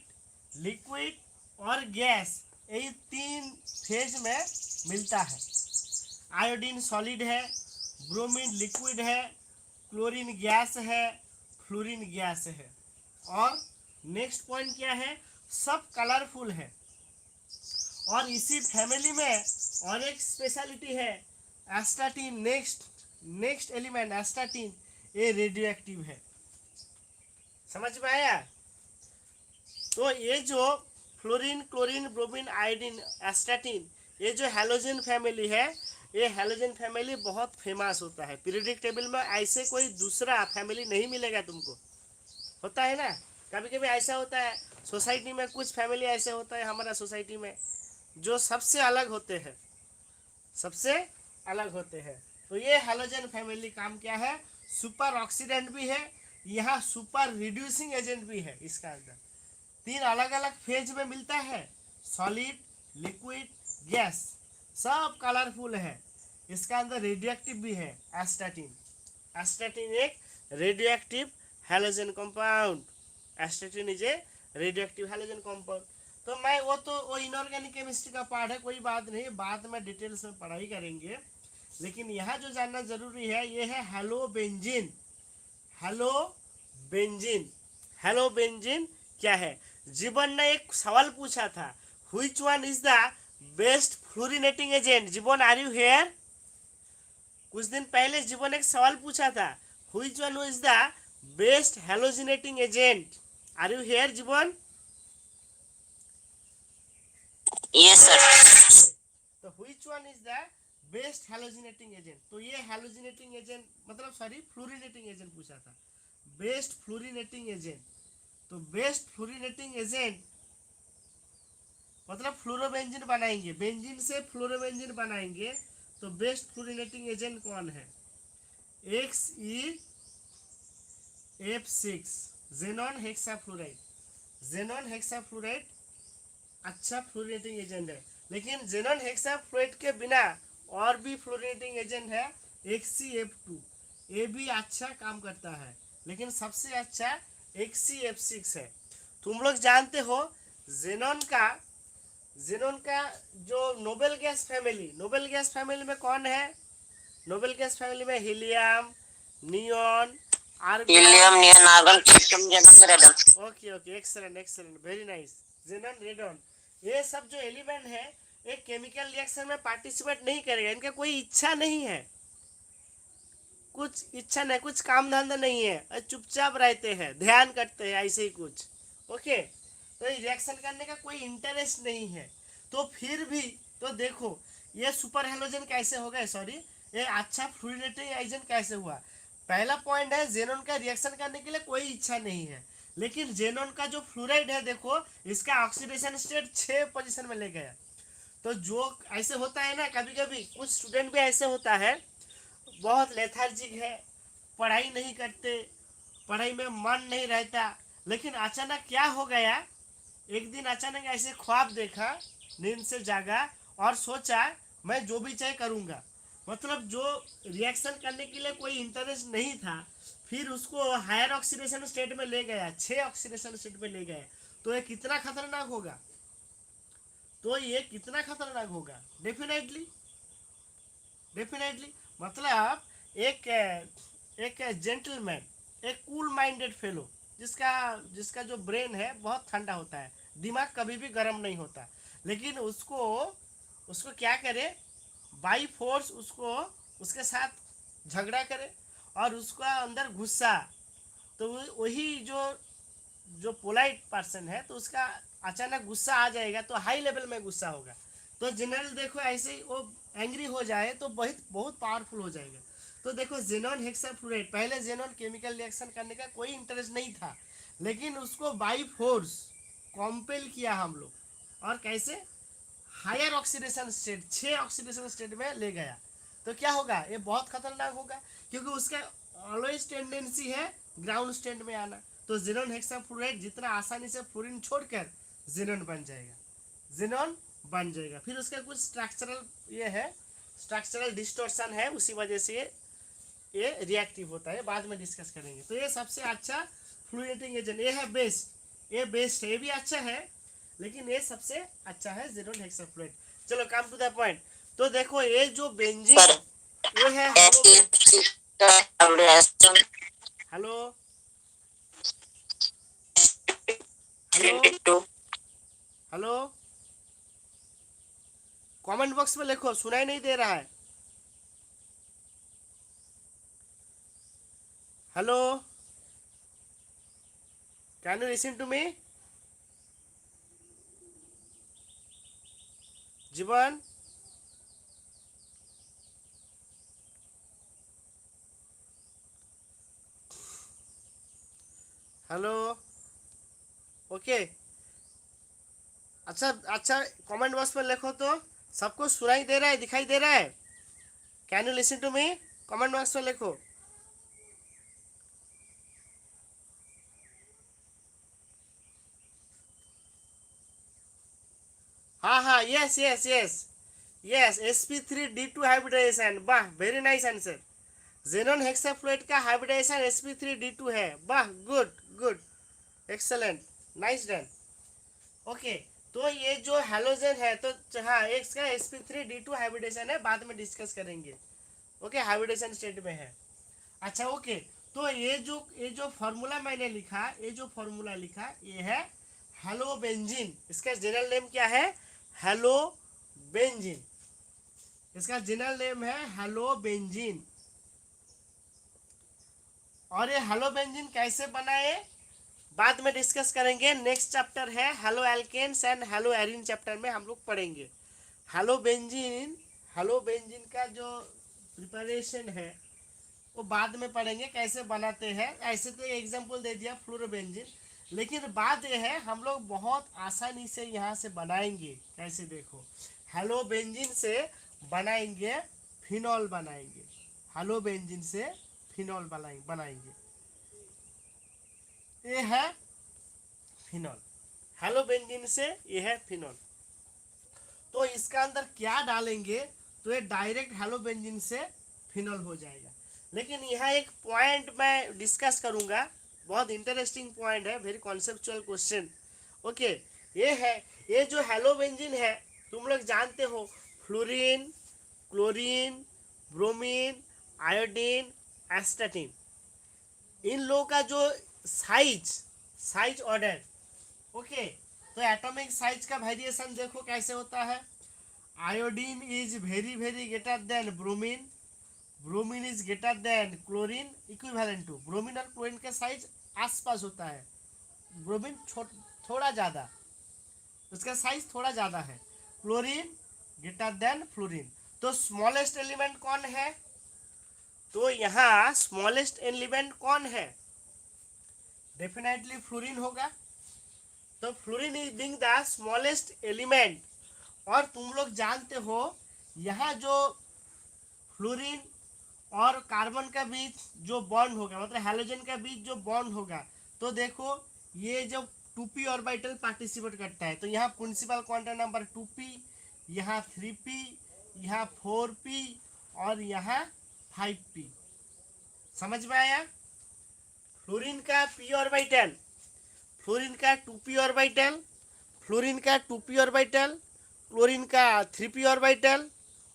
A: लिक्विड और गैस ये 3 फेज में मिलता है। आयोडीन सॉलिड है, ब्रोमीन लिक्विड है, क्लोरीन गैस है, फ्लोरीन गैस है। और नेक्स्ट पॉइंट क्या है? सब कलरफुल है। और इसी फैमिली में और एक स्पेशलिटी है एस्टाटीन। नेक्स्ट एलिमेंट एस्टाटीन, ये रेडियो एक्टिव है। समझ में आया? तो ये जो fluorine, chlorine, bromine, iodine, astatine, ये जो हैलोजन फैमिली है, ये हैलोजन फैमिली बहुत फेमस होता है। पीरियोडिक टेबल में ऐसे कोई दूसरा फैमिली नहीं मिलेगा तुमको। होता है ना, कभी कभी ऐसा होता है सोसाइटी में, कुछ फैमिली ऐसे होता है हमारा सोसाइटी में जो सबसे अलग होते हैं, सबसे अलग होते हैं। तो ये हैलोजन फैमिली काम क्या है, सुपर ऑक्सीडेंट भी है, यहाँ सुपर रिड्यूसिंग एजेंट भी है। इसका अंदर तीन अलग अलग फेज में मिलता है, सॉलिड, लिक्विड, गैस, सब कलरफुल है। इसका अंदर रेडियोएक्टिव भी है, एस्टाटिन। एस्टाटिन एक radioactive halogen compound. Astatine is a radioactive halogen compound. तो मैं वो इनऑर्गेनिक केमिस्ट्री का पार्ट है, कोई बात नहीं, बाद में डिटेल्स में पढ़ाई करेंगे। लेकिन यहाँ जो जानना जरूरी है ये है हेलोबेंजीन। हेलोबेंजीन, हेलोबेंजीन क्या है? जीवन ने एक सवाल पूछा था, which one is the best fluorinating agent? Jeevan, are you here? कुछ दिन पहले जीवन एक सवाल पूछा था, which one is the best halogenating agent? Are you here Jeevan?
B: Yes sir.
A: तो which one is the best halogenating agent? तो ये हेलोजिनेटिंग एजेंट मतलब सॉरी फ्लोरिनेटिंग एजेंट पूछा था, बेस्ट फ्लोरिनेटिंग एजेंट। तो बेस्ट फ्लोरिनेटिंग एजेंट मतलब फ्लोरोबेंजीन बनाएंगे, बेंजीन से फ्लोरोबेंजीन बनाएंगे। तो बेस्ट फ्लोरिनेटिंग एजेंट कौन है? XeF6 xenon hexafluoride. Xenon hexafluoride अच्छा फ्लोरिनेटिंग एजेंट है, लेकिन जेनॉन हेक्साफ्लोराइड के बिना और भी फ्लोरिनेटिंग एजेंट है, XeF2, ये भी अच्छा काम करता है, लेकिन सबसे अच्छा XeF6 है। तुम लोग जानते हो जेनॉन का जो नोबेल गैस फैमिली में कौन है? नोबेल गैस फैमिली में helium, neon, argon.
B: Helium, neon, argon, plutonium, xenon, radon.
A: Okay okay, excellent excellent, very nice. Xenon, radon, ये सब जो एलिमेंट है एक केमिकल रिएक्शन में पार्टिसिपेट नहीं करेगा, इनका कोई इच्छा नहीं है, कुछ इच्छा नहीं, कुछ काम धंधा नहीं है, चुपचाप रहते हैं, ध्यान करते हैं, ऐसे ही कुछ। ओके, तो रिएक्शन करने का कोई इंटरेस्ट नहीं है। तो फिर भी तो देखो ये सुपर हेलोजन कैसे हो गए, सॉरी ये अच्छा फ्लूइडेटिंग एजेंट कैसे हुआ? पहला पॉइंट है जेनॉन का रिएक्शन करने के लिए कोई इच्छा नहीं है, लेकिन जेनॉन का जो फ्लोराइड है देखो, इसका ऑक्सीडेशन स्टेट 6 पोजीशन में ले गया। तो जो ऐसे होता है ना, कभी कभी कुछ स्टूडेंट भी ऐसे होता है, बहुत लेथार्जिक है, पढ़ाई नहीं करते, पढ़ाई में मन नहीं रहता, लेकिन अचानक क्या हो गया, एक दिन अचानक ऐसे ख्वाब देखा, नींद से जागा और सोचा मैं जो भी चाहे करूँगा, मतलब जो रिएक्शन करने के लिए कोई इंटरेस्ट नहीं था, फिर उसको हायर ऑक्सीडेशन स्टेट में ले गया, 6 ऑक्सीडेशन स्टेट में ले गए। तो ये कितना खतरनाक होगा? डेफिनेटली मतलब एक एक जेंटलमैन, एक कूल माइंडेड फेलो, जिसका जिसका जो ब्रेन है बहुत ठंडा होता है, दिमाग कभी भी गर्म नहीं होता, लेकिन उसको उसको क्या करे, बाई फोर्स उसको उसके साथ झगड़ा करे और उसका अंदर गुस्सा, तो वही जो जो पोलाइट पर्सन है तो उसका अचानक गुस्सा आ जाएगा, तो हाई लेवल में गुस्सा होगा। तो जनरल देखो ऐसे ही वो एंग्री हो जाए तो बहुत बहुत पावरफुल हो जाएगा। तो देखो जेनॉन हेक्साफ्लोराइड, पहले जेनॉन केमिकल रिएक्शन करने का कोई इंटरेस्ट नहीं था, लेकिन उसको बाई फोर्स कॉम्पेल किया हम लोग, और कैसे? Higher oxidation state, 6 oxidation state में ले गया। तो क्या होगा, ये बहुत खतरनाक होगा, क्योंकि उसका ऑलवेज टेंडेंसी है ग्राउंड स्टेट में आना। तो जेनॉन हेक्साफ्लोराइड जितना आसानी से फ्लोरीन छोड़कर जेनॉन बन जाएगा, फिर उसका कुछ स्ट्रक्चरल ये है, स्ट्रक्चरल डिस्टॉर्शन है, उसी वजह से ये रिएक्टिव होता है, बाद में डिस्कस करेंगे। तो ये सबसे अच्छा फ्लूइडेटिंग एजेंट, ये है बेस्ट, ये बेस्ट है, ये भी अच्छा है, लेकिन ये सबसे अच्छा है जेनॉन हेक्साफ्लोराइड। चलो कम टू द पॉइंट। तो देखो ये जो बेंजीन, ये है hello hello hello, comment box में लिखो, सुनाई नहीं दे रहा है। Hello, can you listen to me? Jeevan, hello, okay. अच्छा अच्छा, कमेंट बॉक्स में लिखो तो सबको सुनाई दे रहा है, दिखाई दे रहा है? Can you listen to me? Comment box में लिखो। हाँ हाँ, yes yes yes yes, sp3d2 hybridization, वाह very nice answer. Xenon hexafluoride का हाइब्रिडाइजेशन sp3d2 है, वाह good good, excellent, nice done. Okay, तो ये जो हेलोजन है तो हाँ, इसका sp3d2 हाइब्रिडेशन है, बाद में डिस्कस करेंगे। ओके, हाइब्रिडेशन स्टेट में है। अच्छा ओके, तो ये जो फॉर्मूला मैंने लिखा, ये जो फॉर्मूला लिखा ये है हेलोबेंजीन। इसका जनरल नेम क्या है? हेलोबेंजीन। इसका जनरल नेम है हेलोबेंजीन। और ये हेलोबेंजीन कैसे बनाए बाद में डिस्कस करेंगे। नेक्स्ट चैप्टर है haloalkanes and haloarenes, chapter में हम लोग पढ़ेंगे हेलोबेंजीन। हेलोबेंजीन का जो प्रिपरेशन है वो बाद में पढ़ेंगे, कैसे बनाते हैं। ऐसे तो एग्जांपल दे दिया फ्लोरोबेंजीन, लेकिन बात यह है हम लोग बहुत आसानी से यहाँ से बनाएंगे। कैसे देखो, हेलोबेंजीन से बनाएंगे फिनॉल, बनाएंगे हेलोबेंजीन से फिनॉल बनाएंगे। ये है फिनॉल, हेलोबेंजीन से ये है फिनॉल। तो इसका अंदर क्या डालेंगे तो ये डायरेक्ट हेलोबेंजीन से फिनॉल हो जाएगा। लेकिन यहाँ एक पॉइंट मैं डिस्कस करूंगा, बहुत इंटरेस्टिंग पॉइंट है, वेरी कॉन्सेप्चुअल क्वेश्चन। ओके, ये है, ये जो हेलोबेंजीन है तुम लोग जानते हो, fluorine, chlorine, bromine, iodine, astatine, इन लोगों का जो साइज साइज ऑर्डर, ओके, तो एटॉमिक साइज का वेरिएशन देखो कैसे होता है। Iodine is very very greater than bromine, bromine is greater than chlorine, equivalent to bromine और क्लोरीन का साइज आसपास होता है। ब्रोमीन थोड़ा ज़्यादा, उसका साइज थोड़ा ज़्यादा है। Chlorine greater than fluorine. तो स्मॉलेस्ट एलिमेंट कौन है? तो यहाँ स्मॉलेस्ट एलिमेंट कौन है? डेफिनेटली फ्लोरीन होगा। तो fluorine is being the smallest element. और तुम लोग जानते हो यहाँ जो फ्लोरीन और कार्बन का बीच जो बॉन्ड होगा, मतलब हेलोजन का बीच जो बॉन्ड होगा, तो देखो ये जो 2p ऑर्बिटल पार्टिसिपेट करता है, तो यहाँ प्रिंसिपल क्वांटम नंबर 2p, यहाँ 3p, यहाँ 4p और यहाँ 5p। समझ में आया? फ्लोरीन का p ऑर्बिटल, फ्लोरीन का 2p ऑर्बिटल, फ्लोरीन का 2p ऑर्बिटल, क्लोरीन का 3p ऑर्बिटल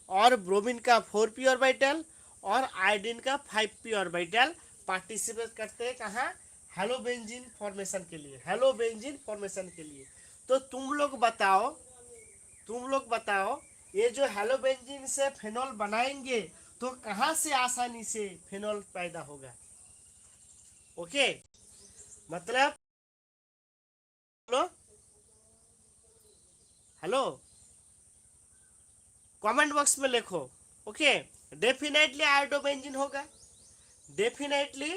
A: और ब्रोमीन का 4p ऑर्बिटल और आयोडीन का 5p ऑर्बिटल पार्टिसिपेट करते हैं कहाँ? हेलोबेंजीन फॉर्मेशन के लिए, हेलोबेंजीन फॉर्मेशन के लिए। तो तुम लोग बताओ ये जो हेलोबेंजीन से फेनॉल बनाएंगे तो कहाँ से आसानी से फेनॉल पैदा होगा? ओके, मतलब हेलो, कमेंट बॉक्स में लिखो। ओके, डेफिनेटली आयोडोबेंजीन होगा, डेफिनेटली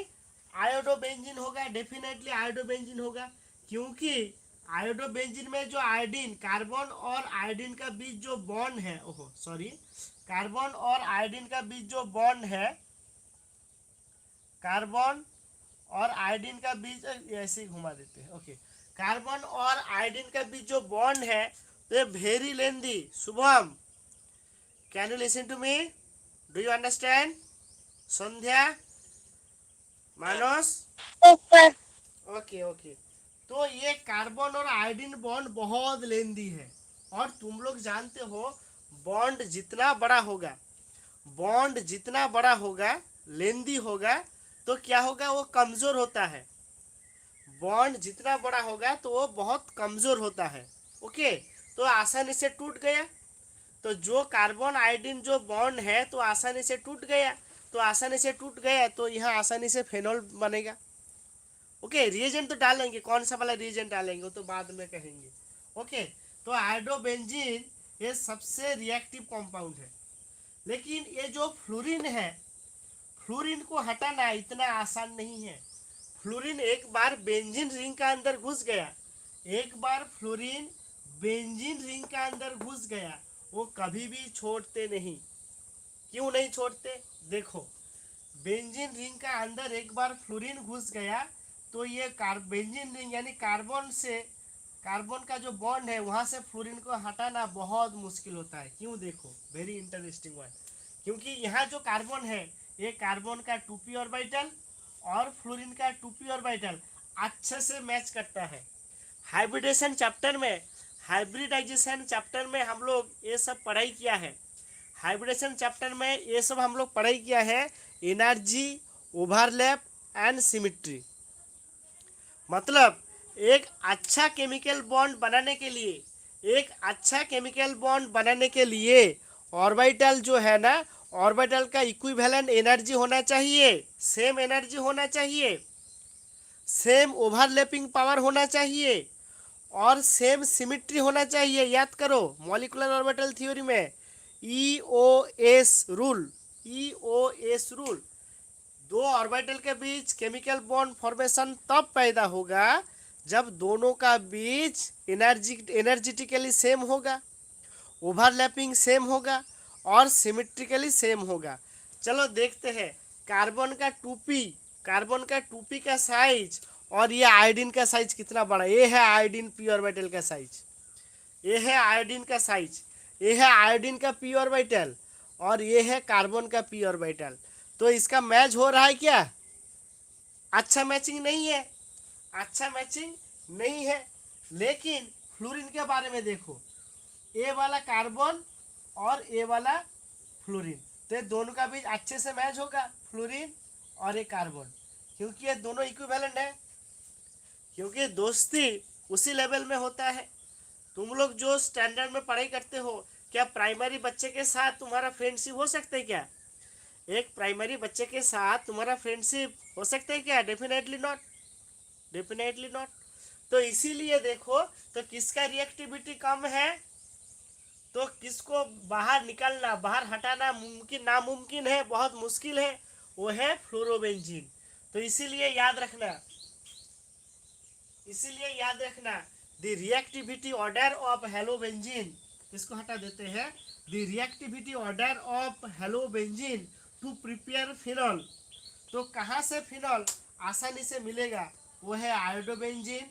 A: आयोडोबेंजीन होगा, डेफिनेटली आयोडोबेंजीन होगा। क्योंकि आयोडोबेंजीन में जो आयोडीन, कार्बन और आयोडीन का बीच जो बॉन्ड है, ओहो सॉरी, कार्बन और आयोडीन का बीच जो बॉन्ड है, कार्बन और आयोडीन का बीच ऐसे ही घुमा देते हैं। ओके, कार्बन और आयोडीन का बीच जो बॉन्ड है तो ये very lengthy. Shubham, can you listen to me? Do you understand? Sandhya, Manas, okay okay. तो ये कार्बन और आयोडीन बॉन्ड बहुत लेंदी है, और तुम लोग जानते हो बॉन्ड जितना बड़ा होगा, बॉन्ड जितना बड़ा होगा, लेंदी होगा, तो क्या होगा? वो कमजोर होता है। बॉन्ड जितना बड़ा होगा तो वो बहुत कमजोर होता है। ओके, तो आसानी से टूट गया। तो जो कार्बन आयोडीन जो बॉन्ड है तो आसानी से टूट गया, तो आसानी से टूट गया तो यहाँ आसानी से फेनॉल बनेगा। ओके, रिएजेंट तो डालेंगे, कौन सा वाला रिएजेंट डालेंगे वो तो बाद में कहेंगे। ओके, तो आयोडोबेंजीन ये सबसे रिएक्टिव कंपाउंड है। लेकिन ये जो फ्लोरीन है, फ्लोरीन को हटाना इतना आसान नहीं है। फ्लोरीन एक बार बेंजीन रिंग का अंदर घुस गया, एक बार फ्लोरीन बेंजीन रिंग का अंदर घुस गया, वो कभी भी छोड़ते नहीं। क्यों नहीं छोड़ते? देखो, बेंजीन रिंग का अंदर एक बार फ्लोरीन घुस गया तो ये बेंजीन रिंग यानी कार्बन से, कार्बन का जो बॉन्ड है वहां से फ्लोरीन को हटाना बहुत मुश्किल होता है। क्यों? देखो, वेरी इंटरेस्टिंग वन। क्योंकि यहाँ जो कार्बन है, ये कार्बन का 2p ऑर्बिटल और फ्लोरीन का 2p ऑर्बिटल अच्छे से मैच करता है। हाइब्रिडेशन चैप्टर में, हाइब्रिडाइजेशन चैप्टर में हम लोग ये सब पढ़ाई किया है। हाइब्रिडेशन चैप्टर में ये सब हम लोग पढ़ाई किया है, एनर्जी, ओवरलैप एंड सिमिट्री। मतलब एक अच्छा केमिकल बॉन्ड बनाने के लिए, एक अच्छा केमिकल बॉन्ड बनाने के लिए ऑर्बिटल जो है ना, ऑर्बिटल का इक्विवेलेंट एनर्जी होना चाहिए, सेम एनर्जी होना चाहिए, सेम ओवरलैपिंग पावर होना चाहिए और सेम सिमिट्री होना चाहिए। याद करो मॉलिक्यूलर ऑर्बिटल थ्योरी में EOS रूल, EOS रूल। दो ऑर्बिटल के बीच केमिकल बॉन्ड फॉर्मेशन तब पैदा होगा जब दोनों का बीच एनर्जेटिकली सेम होगा, ओवरलैपिंग सेम होगा और सिमेट्रिकली सेम होगा। चलो देखते हैं कार्बन का 2p, कार्बन का 2p का साइज और ये आयोडीन का साइज कितना बड़ा। ये है आयोडीन p ऑर्बिटल का साइज, ये है आयोडीन का साइज, ये है आयोडीन का p ऑर्बिटल और ये है कार्बन का p ऑर्बिटल। तो इसका मैच हो रहा है क्या? अच्छा मैचिंग नहीं है, अच्छा मैचिंग नहीं है। लेकिन फ्लोरीन के बारे में देखो, ए वाला कार्बन और ए वाला फ्लोरीन, तो ये दोनों का बीच अच्छे से मैच होगा, फ्लोरीन और ये कार्बन, क्योंकि ये दोनों इक्विवेलेंट है, क्योंकि दोस्ती उसी लेवल में होता है। तुम लोग जो स्टैंडर्ड में पढ़ाई करते हो, क्या प्राइमरी बच्चे के साथ तुम्हारा फ्रेंडशिप हो सकता है क्या? एक प्राइमरी बच्चे के साथ तुम्हारा फ्रेंडशिप हो सकता है क्या? Definitely not, definitely not. तो इसीलिए देखो, तो किसका रिएक्टिविटी कम है, तो किसको बाहर निकालना, बाहर हटाना मुमकिन, नामुमकिन है, बहुत मुश्किल है, वो है फ्लोरोबेंजीन। तो इसीलिए याद रखना, इसीलिए याद रखना the reactivity order of halobenzene, इसको हटा देते हैं, the reactivity order of halobenzene to prepare phenol. तो कहाँ से फिनॉल आसानी से मिलेगा? वो है आयोडोबेंजीन।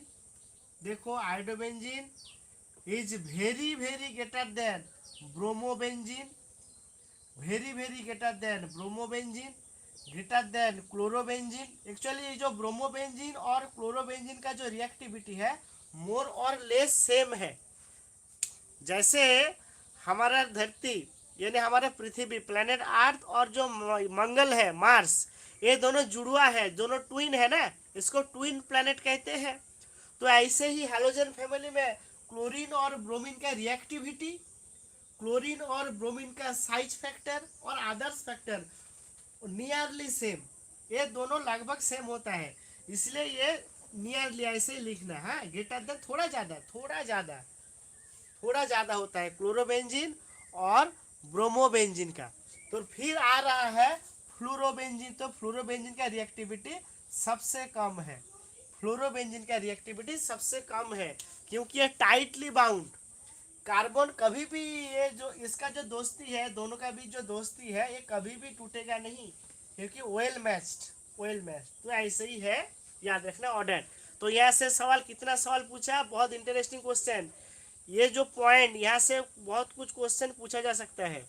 A: देखो iodobenzene is very very greater then bromobenzene, very very greater then bromobenzene, greater than chlorobenzene. Actually जो ब्रोमोबेंजीन और क्लोरोबेंजीन का जो रिएक्टिविटी है मोर और लेस सेम है। जैसे हमारा धरती यानी हमारा पृथ्वी प्लेनेट अर्थ और जो मंगल है मार्स, ये दोनों जुड़वा है, दोनों ट्विन है ना, इसको ट्विन प्लेनेट कहते हैं। तो ऐसे ही हैलोजन फैमिली में क्लोरीन और ब्रोमीन का रिएक्टिविटी, क्लोरीन और ब्रोमीन का साइज फैक्टर और अदर्स फैक्टर नियरली सेम, ये दोनों लगभग सेम होता है। इसलिए ये नियरली ऐसे ही लिखना है, ग्रेटर देन थोड़ा ज़्यादा, थोड़ा ज़्यादा, थोड़ा ज़्यादा होता है क्लोरोबेंजीन और ब्रोमोबेंजीन का। तो फिर आ रहा है फ्लोरोबेंजीन। तो फ्लोरोबेंजीन का रिएक्टिविटी सबसे कम है, फ्लोरोबेंजीन का रिएक्टिविटी सबसे कम है, क्योंकि ये टाइटली बाउंड। कार्बन कभी भी, ये जो इसका जो दोस्ती है, दोनों का बीच जो दोस्ती है, ये कभी भी टूटेगा नहीं, क्योंकि वेल मैच्ड, वेल मैच्ड। तो ऐसे ही है, याद रखना ऑर्डर। तो यहाँ से सवाल, कितना सवाल पूछा, बहुत इंटरेस्टिंग क्वेश्चन। ये जो पॉइंट, यहाँ से बहुत कुछ क्वेश्चन पूछा जा सकता है।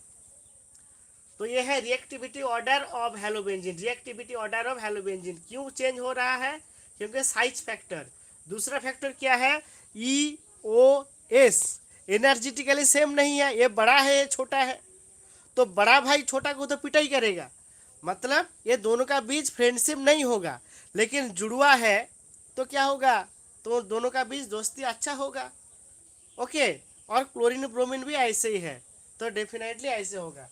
A: तो ये है reactivity order of halobenzene. Reactivity order of halobenzene क्यों चेंज हो रहा है? क्योंकि साइज फैक्टर। दूसरा फैक्टर क्या है? EOS, एनर्जेटिकली सेम नहीं है, ये बड़ा है ये छोटा है, तो बड़ा भाई छोटा को तो पिटाई करेगा, मतलब ये दोनों का बीच फ्रेंडशिप नहीं होगा। लेकिन जुड़वा है तो क्या होगा? तो दोनों का बीच दोस्ती अच्छा होगा। ओके, और क्लोरीन ब्रोमीन भी ऐसे ही है, तो डेफिनेटली ऐसे होगा।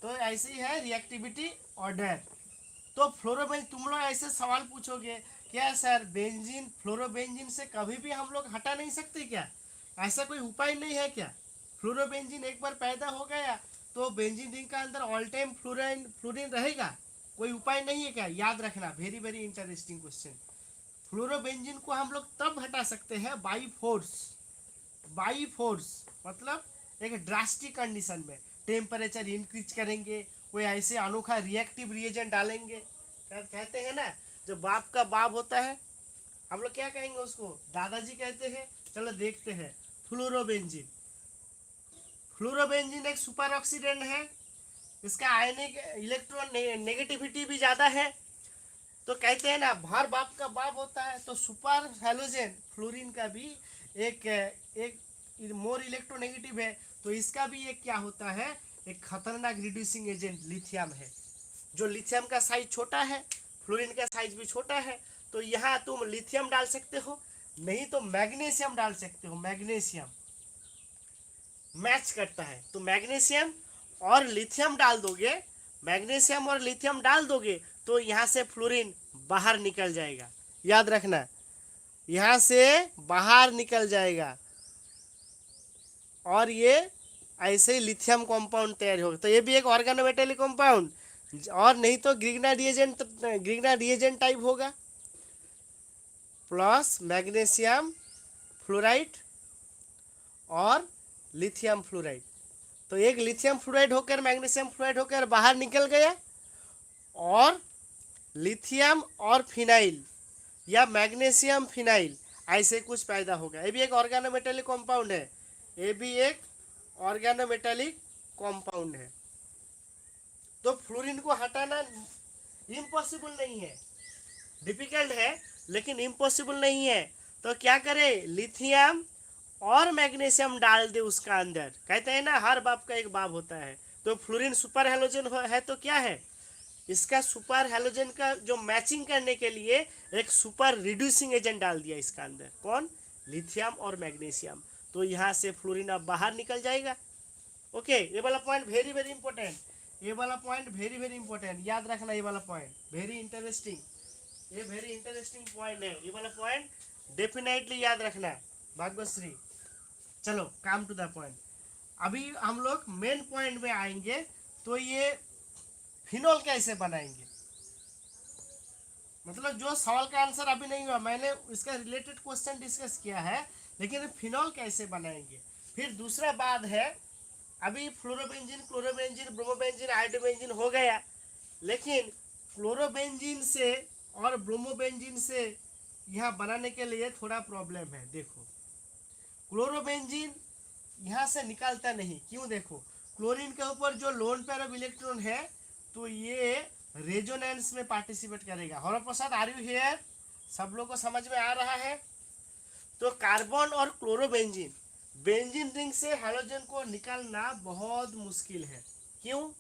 A: तो ऐसे ही है रिएक्टिविटी ऑर्डर। तो फ्लोरोबेंजीन, तुम लोग ऐसे सवाल पूछोगे क्या सर बेंजीन फ्लोरोबेंजीन से कभी भी हम लोग हटा नहीं सकते क्या? ऐसा कोई उपाय नहीं है क्या? फ्लोरोबेंजीन एक बार पैदा हो गया तो बेंजीन रिंग का अंदर ऑल टाइम फ्लोरीन रहेगा, कोई उपाय नहीं है क्या? याद रखना, very very interesting question. Fluorobenzene को हम लोग तब हटा सकते हैं बाई फोर्स, मतलब एक ड्रास्टिक कंडीशन में टेम्परेचर इंक्रीज करेंगे, कोई ऐसे अनोखा रिएक्टिव रिएजेंट डालेंगे। कहते हैं ना, जो बाप का बाप होता है, हम लोग क्या कहेंगे उसको, दादाजी कहते हैं। चलो देखते हैं। फ्लोरोबेंजीन एक सुपर ऑक्सीडेंट है, इसका आयनिक इलेक्ट्रॉन नेगेटिविटी भी ज़्यादा है। तो कहते हैं ना, हर बाप का बाप होता है, तो सुपर हैलोजन फ्लोरीन का भी एक मोर इलेक्ट्रोनेगेटिव है। तो इसका भी एक क्या होता है, एक खतरनाक रिड्यूसिंग एजेंट लिथियम है। जो लिथियम का साइज छोटा है, फ्लोरीन का साइज भी छोटा है, तो यहाँ तुम लिथियम डाल सकते हो, नहीं तो मैग्नीशियम डाल सकते हो। मैग्नीशियम मैच करता है, तो मैग्नीशियम और लिथियम डाल दोगे, मैग्नीशियम और लिथियम डाल दोगे तो यहाँ से फ्लोरीन बाहर निकल जाएगा। याद रखना, यहाँ से बाहर निकल जाएगा और ये ऐसे ही लिथियम कंपाउंड तैयार होगा। तो ये भी एक ऑर्गेनोमेटेलिक कंपाउंड, और नहीं तो ग्रिग्ना रिएजेंट टाइप होगा, प्लस मैग्नीशियम फ्लोराइड और लिथियम फ्लोराइड। तो एक लिथियम फ्लोराइड होकर मैग्नीशियम फ्लोराइड होकर बाहर निकल गया, और लिथियम और फिनाइल या मैग्नीशियम फिनाइल ऐसे कुछ पैदा होगा। ये भी एक ऑर्गेनोमेटेलिक कंपाउंड है, ये भी एक ऑर्गेनोमेटेलिक कंपाउंड है। तो फ्लोरीन को हटाना इम्पॉसिबल नहीं है, डिफिकल्ट है लेकिन इम्पॉसिबल नहीं है। तो क्या करें, लिथियम और मैग्नीशियम डाल दे उसका अंदर। कहते हैं ना, हर बाप का एक बाप होता है। तो फ्लोरीन सुपर हैलोजन है, तो क्या है, इसका सुपर हैलोजन का जो मैचिंग करने के लिए एक सुपर रिड्यूसिंग एजेंट डाल दिया इसका अंदर। कौन, लिथियम और मैग्नीशियम। तो यहाँ से फ्लोरीन अब बाहर निकल जाएगा। ओके, ये वाला पॉइंट वेरी वेरी इंपॉर्टेंट, ये वाला पॉइंट वेरी वेरी इंपॉर्टेंट, याद रखना। ये वाला पॉइंट वेरी इंटरेस्टिंग, ये वेरी इंटरेस्टिंग पॉइंट है। ये वाला पॉइंट डेफिनेटली याद रखना भाग्यश्री। चलो कम टू द पॉइंट। अभी हम लोग मेन पॉइंट में आएंगे। तो ये फिनॉल कैसे बनाएंगे, मतलब जो सवाल का आंसर अभी नहीं हुआ, मैंने इसका रिलेटेड क्वेश्चन डिस्कस किया है, लेकिन फिनॉल कैसे बनाएंगे। फिर दूसरा बात है, अभी फ्लोरोबेंजीन, क्लोरोबेंजीन, ब्रोमोबेंजीन, आयोडोबेंजीन हो गया, लेकिन फ्लोरोबेंजीन से और ब्रोमोबेंजीन से यहाँ बनाने के लिए थोड़ा प्रॉब्लम है। देखो, क्लोरोबेंजीन यहाँ से निकालता नहीं, क्यों, देखो क्लोरीन के ऊपर जो लोन पेयर ऑफ इलेक्ट्रॉन है, तो ये रेजोनेंस में पार्टिसिपेट करेगा। हर प्रसाद, आर यू हियर, सब लोग को समझ में आ रहा है। तो कार्बन और क्लोरोबेंजीन, बेंजीन रिंग से हैलोजन को निकालना बहुत मुश्किल है। क्यों,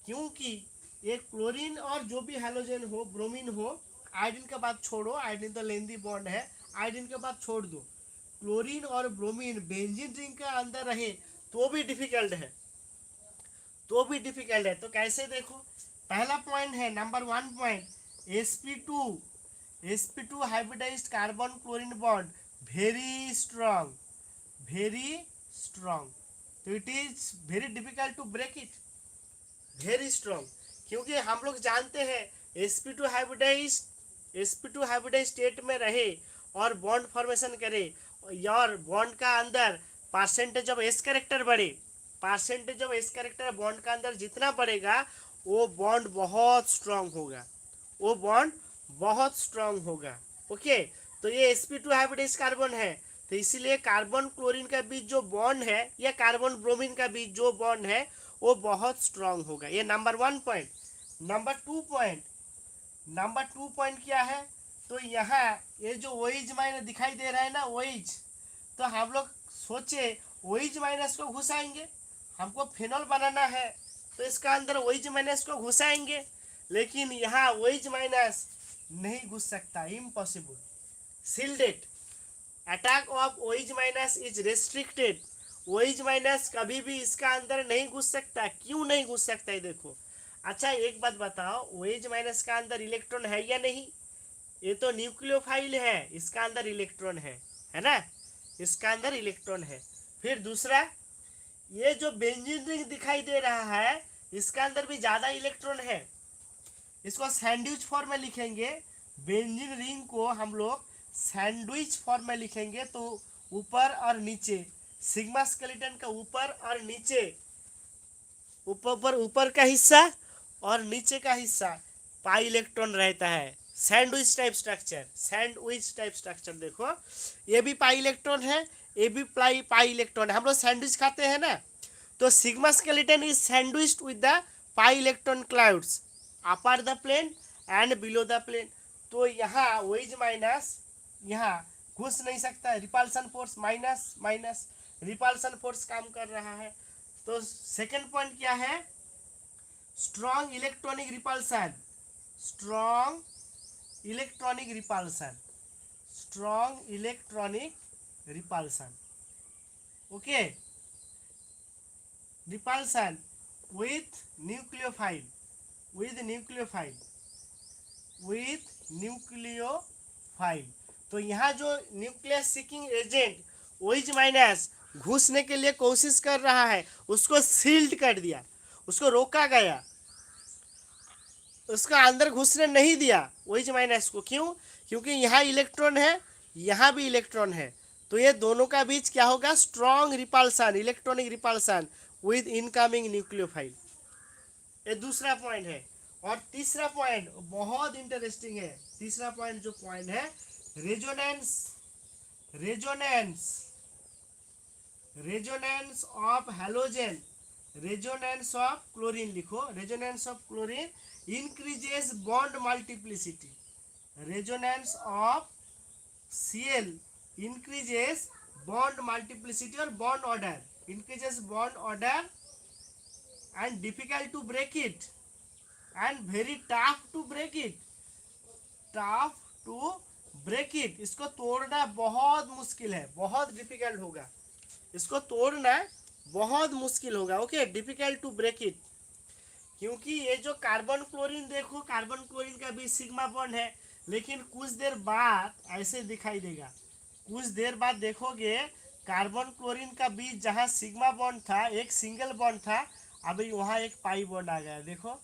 A: क्योंकि ये क्लोरीन और जो भी हैलोजन हो, ब्रोमीन हो, आयोडीन के बाद छोड़ो, आयोडीन तो लेंदी बॉन्ड है, आयोडीन के बाद छोड़ दो, क्लोरीन और ब्रोमीन बेंजीन रिंग के अंदर रहे तो भी डिफिकल्ट है, तो भी डिफिकल्ट है। तो कैसे, देखो पहला पॉइंट है, number 1 point, sp2 hybridized carbon chlorine bond very strong, very strong. तो it is very difficult to break it, very strong. क्योंकि हम लोग जानते हैं sp2 हाइब्रिडाइज्ड स्टेट में रहे और बॉन्ड फॉर्मेशन करे, और बॉन्ड का अंदर परसेंटेज ऑफ एस कैरेक्टर बढ़े, percentage of S character bond का अंदर जितना बढ़ेगा वो बॉन्ड बहुत स्ट्रांग होगा, वो बॉन्ड बहुत स्ट्रांग होगा। ओके, तो ये sp2 हाइब्रिडाइज्ड कार्बन है, तो इसीलिए कार्बन क्लोरीन का बीच जो बॉन्ड है या कार्बन ब्रोमीन का बीच जो बॉन्ड है वो बहुत स्ट्रांग होगा। ये नंबर 1 पॉइंट। नंबर 2 पॉइंट क्या है, तो यहाँ ये जो OH माइनस दिखाई दे रहा है ना, OH, तो हम लोग सोचे OH माइनस को घुसाएंगे, हमको फिनॉल बनाना है तो इसका अंदर OH माइनस को घुसाएंगे, लेकिन यहाँ OH माइनस नहीं घुस सकता, impossible, shielded. Attack of OH minus is restricted, OH minus कभी भी इसका अंदर नहीं घुस सकता। क्यों नहीं घुस सकता है, देखो। अच्छा एक बात बताओ, OH माइनस का अंदर इलेक्ट्रॉन है या नहीं, ये तो न्यूक्लियोफाइल है, इसका अंदर इलेक्ट्रॉन है ना, इसका अंदर इलेक्ट्रॉन है। फिर दूसरा, ये जो बेंजीन रिंग दिखाई दे रहा है इसका अंदर भी ज़्यादा इलेक्ट्रॉन है, इसको सैंडविच फॉर्म में लिखेंगे बेंजीन रिंग को हम लोग सैंडविच फॉर्म में लिखेंगे तो ऊपर और नीचे, सिग्मा स्केलेटन का ऊपर और नीचे, ऊपर का हिस्सा और नीचे का हिस्सा पाई इलेक्ट्रॉन रहता है। Sandwich type structure, sandwich type structure देखो, ये भी पाई इलेक्ट्रॉन है, ये भी पाई इलेक्ट्रॉन है। हम लोग सैंडविच खाते हैं ना, तो sigma skeleton is sandwiched with the pi electron clouds upper the plane and below the plane. तो यहाँ वेज माइनस यहाँ घुस नहीं सकता, repulsion force minus minus, repulsion force काम कर रहा है। तो सेकंड पॉइंट क्या है, strong electronic repulsion, strong electronic repulsion, strong electronic repulsion, okay, repulsion with nucleophile, with nucleophile, with nucleophile। तो यहाँ जो न्यूक्लियस सीकिंग एजेंट ओइज माइनस घुसने के लिए कोशिश कर रहा है, उसको सील्ड कर दिया, उसको रोका गया, उसका अंदर घुसने नहीं दिया ओइज माइनस को। क्यों? क्योंकि यहाँ इलेक्ट्रॉन है, यहाँ भी इलेक्ट्रॉन है, तो ये दोनों का बीच क्या होगा, strong repulsion, electronic repulsion with incoming nucleophile. ये दूसरा पॉइंट है। और तीसरा पॉइंट बहुत इंटरेस्टिंग है। तीसरा पॉइंट जो पॉइंट है, resonance, resonance, resonance of halogen, resonance of chlorine लिखो, resonance of chlorine increases bond multiplicity, resonance of Cl increases bond multiplicity or bond order, increases bond order and difficult to break it and very tough to break it, tough to break it। इसको तोड़ना बहुत मुश्किल है, बहुत डिफिकल्ट होगा, इसको तोड़ना बहुत मुश्किल होगा, okay, difficult to break it. क्योंकि ये जो कार्बन क्लोरीन देखो, कार्बन क्लोरीन का भी सिग्मा बॉन्ड है, लेकिन कुछ देर बाद ऐसे दिखाई देगा, कुछ देर बाद देखोगे कार्बन क्लोरीन का बीच जहाँ सिग्मा बॉन्ड था, एक सिंगल बॉन्ड था, अभी वहाँ एक पाई बॉन्ड आ गया, देखो।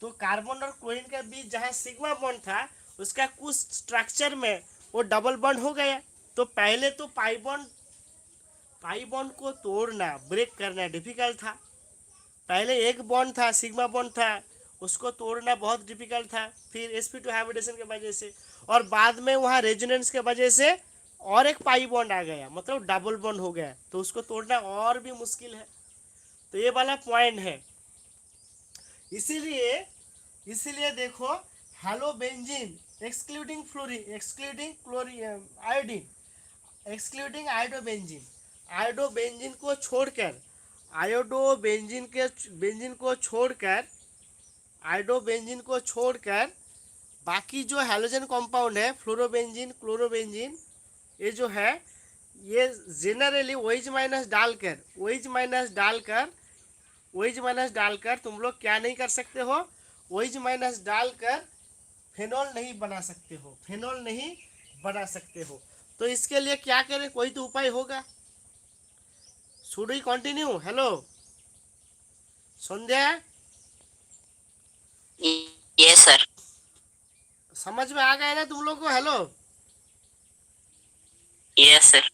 A: तो कार्बन और क्लोरीन के बीच जहाँ सिग्मा बॉन्ड था, उसका कुछ स्ट्रक्चर में वो डबल बॉन्ड हो गया। तो पहले तो पाई बॉन्ड को तोड़ना, ब्रेक करना डिफिकल्ट था। पहले एक बॉन्ड था, सिग्मा बॉन्ड था, उसको तोड़ना बहुत डिफिकल्ट था, फिर sp2 हाइब्रिडेशन के वजह से, और बाद में वहाँ रेजोनेंस के वजह से और एक पाई बॉन्ड आ गया, मतलब डबल बॉन्ड हो गया, तो उसको तोड़ना और भी मुश्किल है। तो ये वाला पॉइंट है। इसीलिए देखो, halobenzene excluding fluorine, excluding chlorine, iodine, excluding iodobenzene, iodobenzene को छोड़कर, आयोडोबेंजीन के बेंजीन को छोड़कर, आयोडोबेंजीन को छोड़कर बाकी जो हैलोजन कंपाउंड है, फ्लोरोबेंजीन, क्लोरोबेंजीन, ये जो है, ये जनरली ओइज माइनस डालकर, ओइज माइनस डालकर, ओइज माइनस डालकर तुम लोग क्या नहीं कर सकते हो, ओइज माइनस डालकर फेनॉल नहीं बना सकते हो, फेनॉल नहीं बना सकते हो। तो इसके लिए क्या करें, कोई तो उपाय होगा। Should we continue? Hello Sandhya,
B: yes sir.
A: समझ में आ गया ना तुम लोग को? Hello,
B: yes sir.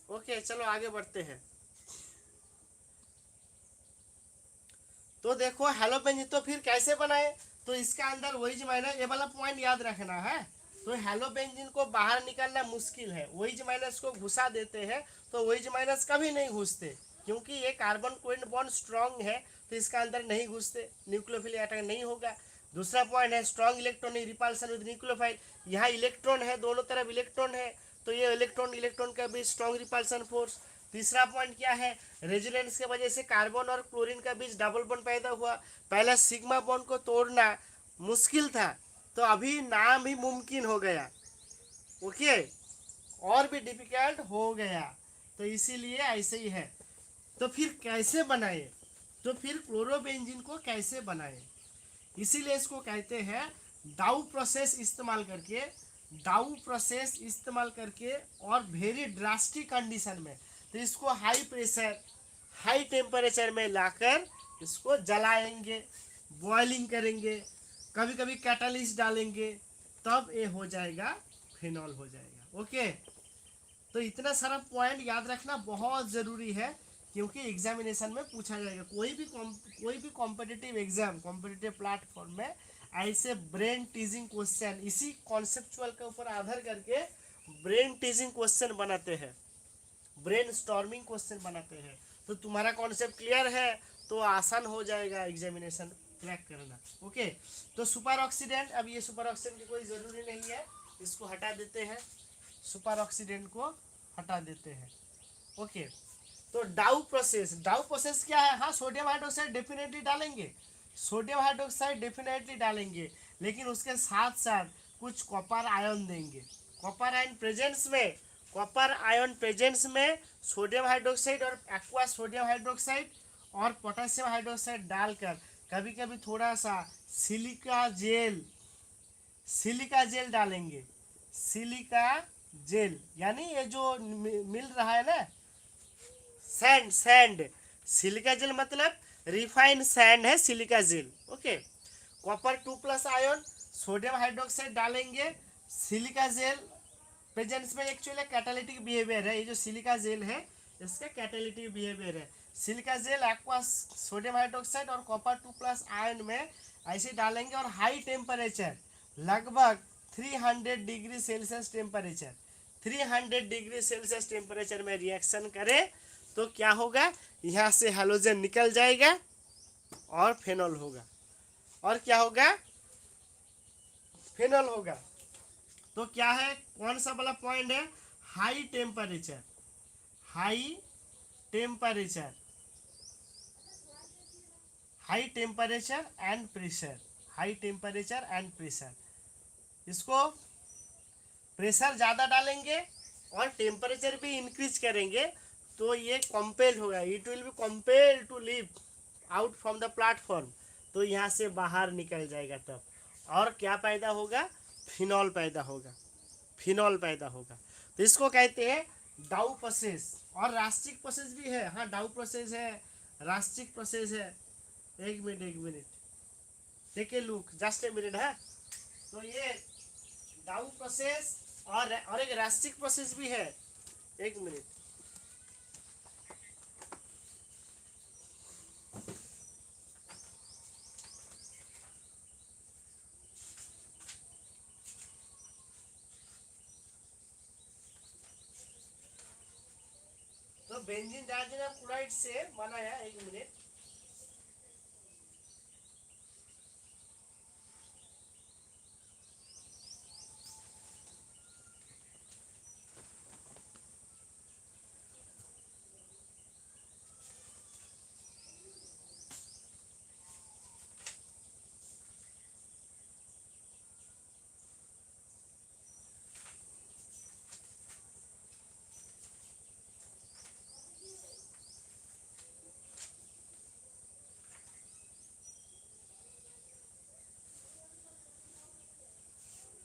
A: ओके, चलो आगे बढ़ते हैं। तो देखो हैलोबेंजीन तो फिर कैसे बनाए, तो इसका अंदर ओइज माइनस, ये वाला पॉइंट याद रखना है। तो हैलोबेंजीन को बाहर निकालना मुश्किल है, ओइज माइनस को घुसा देते हैं, तो ओइज माइनस कभी नहीं घुसते, क्योंकि ये कार्बन कोवेलेंट बॉन्ड स्ट्रांग है, तो इसका अंदर नहीं घुसते, न्यूक्लियोफिलिक अटैक नहीं होगा। दूसरा पॉइंट है strong electronic repulsion with nucleophile, यहाँ इलेक्ट्रॉन है, दोनों तरफ इलेक्ट्रॉन है, तो ये इलेक्ट्रॉन का भी स्ट्रॉन्ग रिपल्सन फोर्स। तीसरा पॉइंट क्या है, रेजोनेंस के वजह से कार्बन और क्लोरीन का बीच डबल बॉन्ड पैदा हुआ। पहला सिग्मा बॉन्ड को तोड़ना मुश्किल था, तो अभी नाम ही मुमकिन हो गया, ओके, और भी डिफिकल्ट हो गया, तो इसीलिए ऐसे ही है। तो फिर कैसे बनाए, तो फिर क्लोरोबेंजीन को कैसे बनाए, इसीलिए इसको कहते हैं डाउ प्रोसेस इस्तेमाल करके, डाउ प्रोसेस इस्तेमाल करके, और वेरी ड्रास्टिक कंडीशन में, तो इसको हाई प्रेशर हाई टेम्परेचर में लाकर इसको जलाएंगे, बॉइलिंग करेंगे, कभी कभी कैटालिस्ट डालेंगे, तब ये हो जाएगा फिनॉल हो जाएगा। ओके, तो इतना सारा पॉइंट याद रखना बहुत ज़रूरी है, क्योंकि एग्जामिनेशन में पूछा जाएगा। कोई भी कॉम्पिटिटिव एग्जाम, कॉम्पिटिटिव प्लेटफॉर्म में ऐसे ब्रेन टीजिंग क्वेश्चन, इसी कॉन्सेप्चुअल के ऊपर आधार करके ब्रेन टीजिंग क्वेश्चन बनाते हैं, ब्रेन स्टॉर्मिंग क्वेश्चन बनाते हैं। तो तुम्हारा कॉन्सेप्ट क्लियर है तो आसान हो जाएगा एग्जामिनेशन क्रैक करना। ओके, तो सुपर ऑक्सीडेंट, अब ये सुपर ऑक्सीडेंट की कोई ज़रूरी नहीं है, इसको हटा देते हैं, सुपर ऑक्सीडेंट को हटा देते हैं। ओके, तो डाउ प्रोसेस क्या है? हाँ, सोडियम हाइड्रोक्साइड डेफिनेटली डालेंगे, सोडियम हाइड्रोक्साइड डेफिनेटली डालेंगे, लेकिन उसके साथ साथ कुछ कॉपर आयन देंगे। कॉपर आयन प्रेजेंस में, कॉपर आयन प्रेजेंस में सोडियम हाइड्रोक्साइड और एक्वा सोडियम हाइड्रोक्साइड और पोटेशियम हाइड्रोक्साइड डालकर कभी कभी थोड़ा सा सिलिका जेल डालेंगे। सिलिका जेल यानी ये जो मिल रहा है ना, सैंड, सिलिका जेल मतलब रिफाइंड सैंड है silica gel. Okay, copper 2+ ion, sodium hydroxide डालेंगे, सिलिका जेल प्रेजेंस में एक्चुअली कैटालिटिक बिहेवियर है, ये जो सिलिका जेल है इसका कैटालिटिक बिहेवियर है। Silica gel, aqua sodium hydroxide और कॉपर 2+ आयन में ऐसे डालेंगे और हाई टेम्परेचर लगभग 300 degree Celsius temperature, 300 degree Celsius temperature में रिएक्शन करें तो क्या होगा, यहाँ से हैलोजन निकल जाएगा और फेनॉल होगा। और क्या होगा? फेनॉल होगा। तो क्या है, कौन सा वाला पॉइंट है? High temperature, high temperature, high temperature and pressure, high temperature and pressure. इसको प्रेशर ज़्यादा डालेंगे और टेम्परेचर भी इंक्रीज करेंगे तो ये कंपेल होगा, it will be compel to leave out from the platform, तो यहाँ से बाहर निकल जाएगा तब। और क्या पैदा होगा? फिनॉल पैदा होगा, फिनॉल पैदा होगा। तो इसको कहते हैं डाउ प्रोसेस। और रास्टिक प्रोसेस भी है, हाँ डाउ प्रोसेस है, रास्टिक प्रोसेस है। एक minute, take a look, just a minute है। तो ये डाउ प्रोसेस और एक रास्टिक प्रोसेस भी है। एक मिनट, तो बेंजीन डाइऑक्साइड क्लोराइड से बनाया। एक मिनट,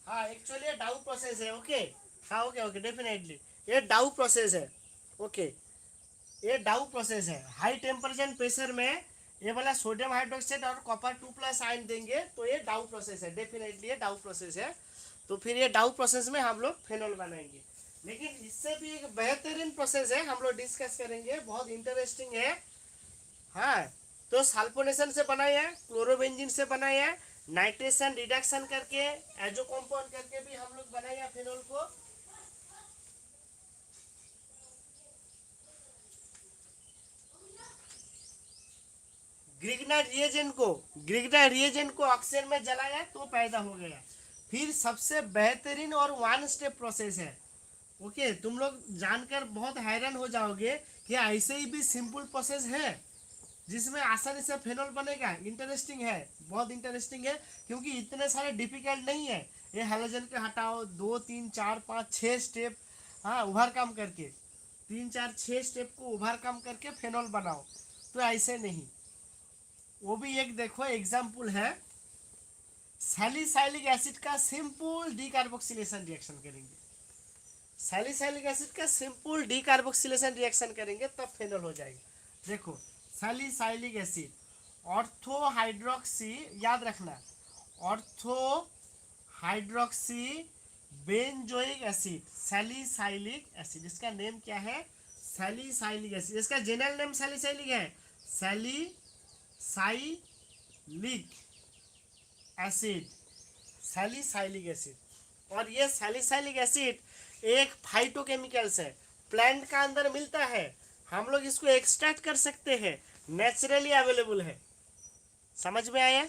A: हाँ एक्चुअली ये डाउ प्रोसेस है। ओके, हाँ ओके डेफिनेटली ये डाउ प्रोसेस है। ओके, ये डाउ प्रोसेस है। हाई टेम्परेचर प्रेशर में ये वाला सोडियम हाइड्रोक्साइड और कॉपर 2+ आयन देंगे तो ये डाउ प्रोसेस है, डेफिनेटली ये डाउ प्रोसेस है। तो फिर ये डाउ प्रोसेस में हम लोग फेनॉल बनाएंगे। लेकिन इससे भी एक बेहतरीन प्रोसेस है, हम लोग डिस्कस करेंगे, बहुत इंटरेस्टिंग है। हाँ, तो सल्फोनेशन से बनाया है, क्लोरोबेंजीन से बनाया है, नाइट्रेशन रिडक्शन करके एजो कंपाउंड करके भी हम लोग बनाया फेनॉल को। ग्रिग्नाइट रिएजेंट को ऑक्सीजन में जलाया तो पैदा हो गया। फिर सबसे बेहतरीन और वन स्टेप प्रोसेस है। ओके, तुम लोग जानकर बहुत हैरान हो जाओगे कि ऐसे ही भी सिंपल प्रोसेस है जिसमें आसानी से फेनॉल बनेगा। इंटरेस्टिंग है, बहुत इंटरेस्टिंग है, क्योंकि इतने सारे डिफिकल्ट नहीं है। ये हैलोजन के हटाओ 2 3 4 5 6 स्टेप, हाँ उभर काम करके 3 4 6 स्टेप को उभर काम करके फेनॉल बनाओ, तो ऐसे नहीं। वो भी एक देखो एग्जाम्पल है, सैलिसाइलिक एसिड का सिंपल डीकार्बोक्सिलेशन रिएक्शन करेंगे। सैलिसाइलिक एसिड का सिंपल डीकार्बोक्सिलेशन रिएक्शन करेंगे तब फेनॉल हो जाएगा। देखो सैलिसाइलिक एसिड ऑर्थो हाइड्रोक्सी, याद रखना ortho hydroxy benzoic acid, salicylic acid, इसका नेम क्या है? Salicylic acid. इसका जनरल नेम सैलिसाइलिक है, सैलिसाइलिक एसिड, सैलिसाइलिक एसिड। और ये सैलिसाइलिक एसिड एक फाइटोकेमिकल्स है, प्लांट का अंदर मिलता है, हम लोग इसको एक्सट्रैक्ट कर सकते हैं, नेचुरली अवेलेबल है। समझ में आया?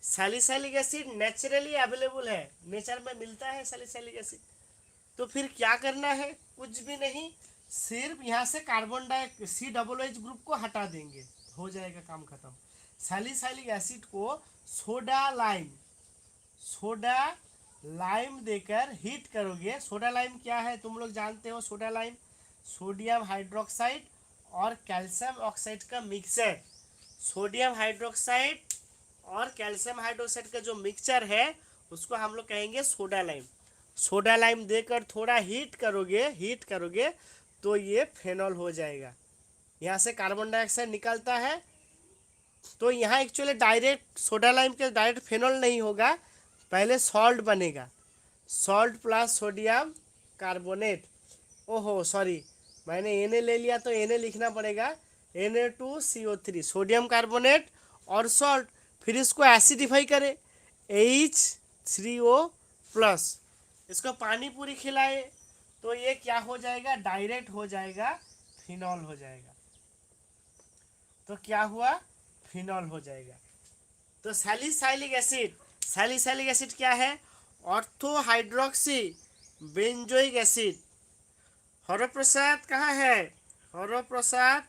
A: सैलिसाइलिक एसिड नेचुरली अवेलेबल है, नेचर में मिलता है सैलिसाइलिक एसिड। तो फिर क्या करना है? कुछ भी नहीं, सिर्फ यहाँ से कार्बन डाइ COOH ग्रुप को हटा देंगे, हो जाएगा काम खत्म। सैलिसाइलिक एसिड को सोडा लाइम देकर हीट करोगे। सोडा लाइम क्या है तुम लोग जानते हो? सोडा लाइम सोडियम हाइड्रोक्साइड और कैल्शियम ऑक्साइड का मिक्सचर। सोडियम हाइड्रोक्साइड और कैल्शियम हाइड्रोक्साइड का जो मिक्सचर है उसको हम लोग कहेंगे सोडा लाइम। सोडा लाइम देकर थोड़ा हीट करोगे तो ये फेनॉल हो जाएगा। यहाँ से कार्बन डाइऑक्साइड निकलता है, तो यहाँ एक्चुअली डायरेक्ट सोडा लाइम के डायरेक्ट फेनॉल नहीं होगा, पहले सॉल्ट बनेगा, सॉल्ट प्लस सोडियम कार्बोनेट। ओहो सॉरी, मैंने Na ले लिया तो Na लिखना पड़ेगा, Na2CO3, सोडियम कार्बोनेट और सॉल्ट। फिर इसको एसिडिफाई करें, H3O+, इसको पानी पूरी खिलाए तो ये क्या हो जाएगा? डायरेक्ट हो जाएगा, फिनॉल हो जाएगा। तो क्या हुआ? फिनॉल हो जाएगा। तो सैलिसाइलिक एसिड क्या है? Ortho hydroxy benzoic acid. Harprasad कहाँ है? Harprasad,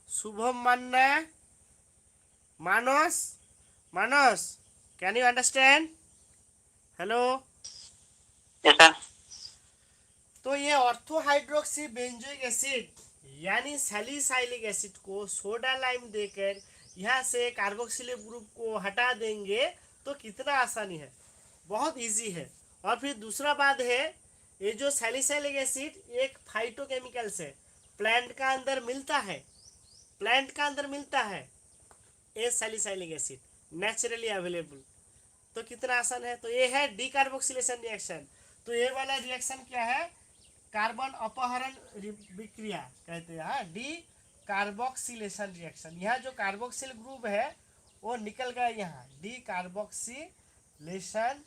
A: Shubham Manna, Manas, can you understand? Hello.
B: Yes sir.
A: तो ये ऑर्थो हाइड्रोक्सी बेंजोइक एसिड यानी सैलिसाइलिक एसिड को सोडा लाइम देकर यहाँ से कार्बोक्सिलिक ग्रुप को हटा देंगे तो कितना आसानी है, बहुत इजी है। और फिर दूसरा बात है, ये जो सैलिसाइलिक एसिड एक फाइटोकेमिकल्स है, प्लांट का अंदर मिलता है ये सैलिसाइलिक एसिड, नेचुरली अवेलेबल। तो कितना आसान है। तो ये है डीकार्बोक्सिलेशन रिएक्शन। तो ये वाला रिएक्शन क्या है? कार्बन अपहरण विक्रिया कहते हैं, हाँ, डी कार्बोक्सिलेशन रिएक्शन। यहाँ जो कार्बोक्सिल ग्रुप है वो निकल गया, यहाँ डी कार्बोक्सिलेशन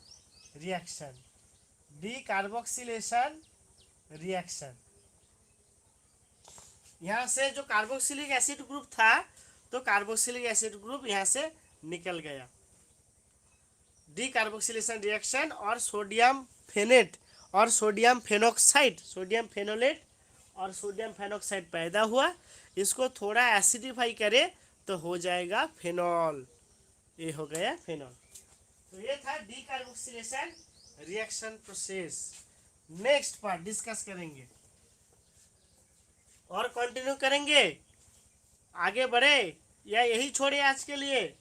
A: रिएक्शन। यहाँ से जो कार्बोक्सिलिक एसिड ग्रुप था तो कार्बोक्सिलिक एसिड ग्रुप यहाँ से निकल गया, डी कार्बोक्सिलेशन रिएक्शन। और सोडियम फेनेट और सोडियम फेनोक्साइड, सोडियम फेनोलेट और सोडियम फेनोक्साइड पैदा हुआ, इसको थोड़ा एसिडिफाई करे तो हो जाएगा फेनॉल। ये हो गया फेनॉल। तो ये था decarboxylation reaction process. Next part discuss करेंगे और कंटिन्यू करेंगे, आगे बढ़े या यही छोड़े आज के लिए?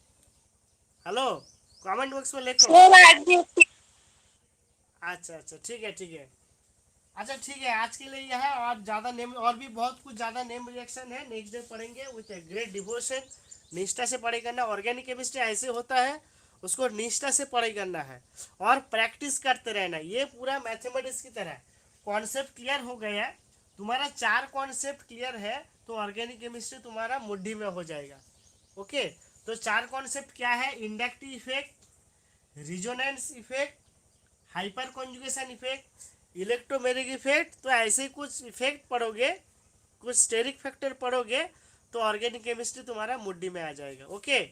A: हेलो, कमेंट बॉक्स में लिखो। अच्छा ठीक है अच्छा ठीक है, आज के लिए यह है। और ज़्यादा नेम, और भी बहुत कुछ ज़्यादा नेम रिएक्शन है, नेक्स्ट डे पढ़ेंगे विथ ग्रेट डिवोशन। निष्ठा से पढ़ाई करना, ऑर्गेनिक केमिस्ट्री ऐसे होता है, उसको निष्ठा से पढ़ाई करना है और प्रैक्टिस करते रहना। ये पूरा मैथमेटिक्स की तरह कॉन्सेप्ट क्लियर हो गया, तुम्हारा 4 कॉन्सेप्ट क्लियर है तो ऑर्गेनिक केमिस्ट्री तुम्हारा मुट्ठी में हो जाएगा। ओके, तो 4 कॉन्सेप्ट क्या है? Inductive effect, resonance effect, hyper conjugation effect, electromagnetic effect. तो ऐसे कुछ इफेक्ट पढ़ोगे, कुछ स्टेरिक फैक्टर पढ़ोगे तो ऑर्गेनिक केमिस्ट्री तुम्हारा मुट्ठी में आ जाएगा। ओके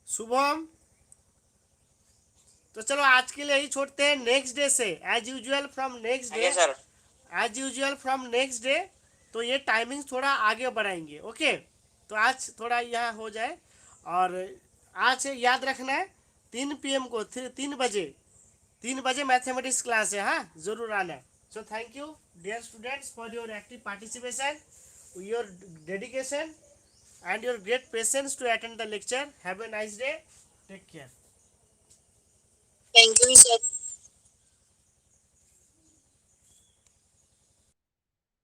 A: शुभम, तो चलो आज के लिए यही छोड़ते हैं। नेक्स्ट डे से as usual from next day तो ये टाइमिंग थोड़ा आगे बढ़ाएंगे। ओके, तो आज थोड़ा यहाँ हो जाए। और आज याद रखना है 3 PM को 3 बजे मैथमेटिक्स क्लास है, हाँ, जरूर आना। So thank you dear students for your active participation, your dedication and your great patience to attend the lecture. Have a nice day. Take care.
B: Thank you, sir.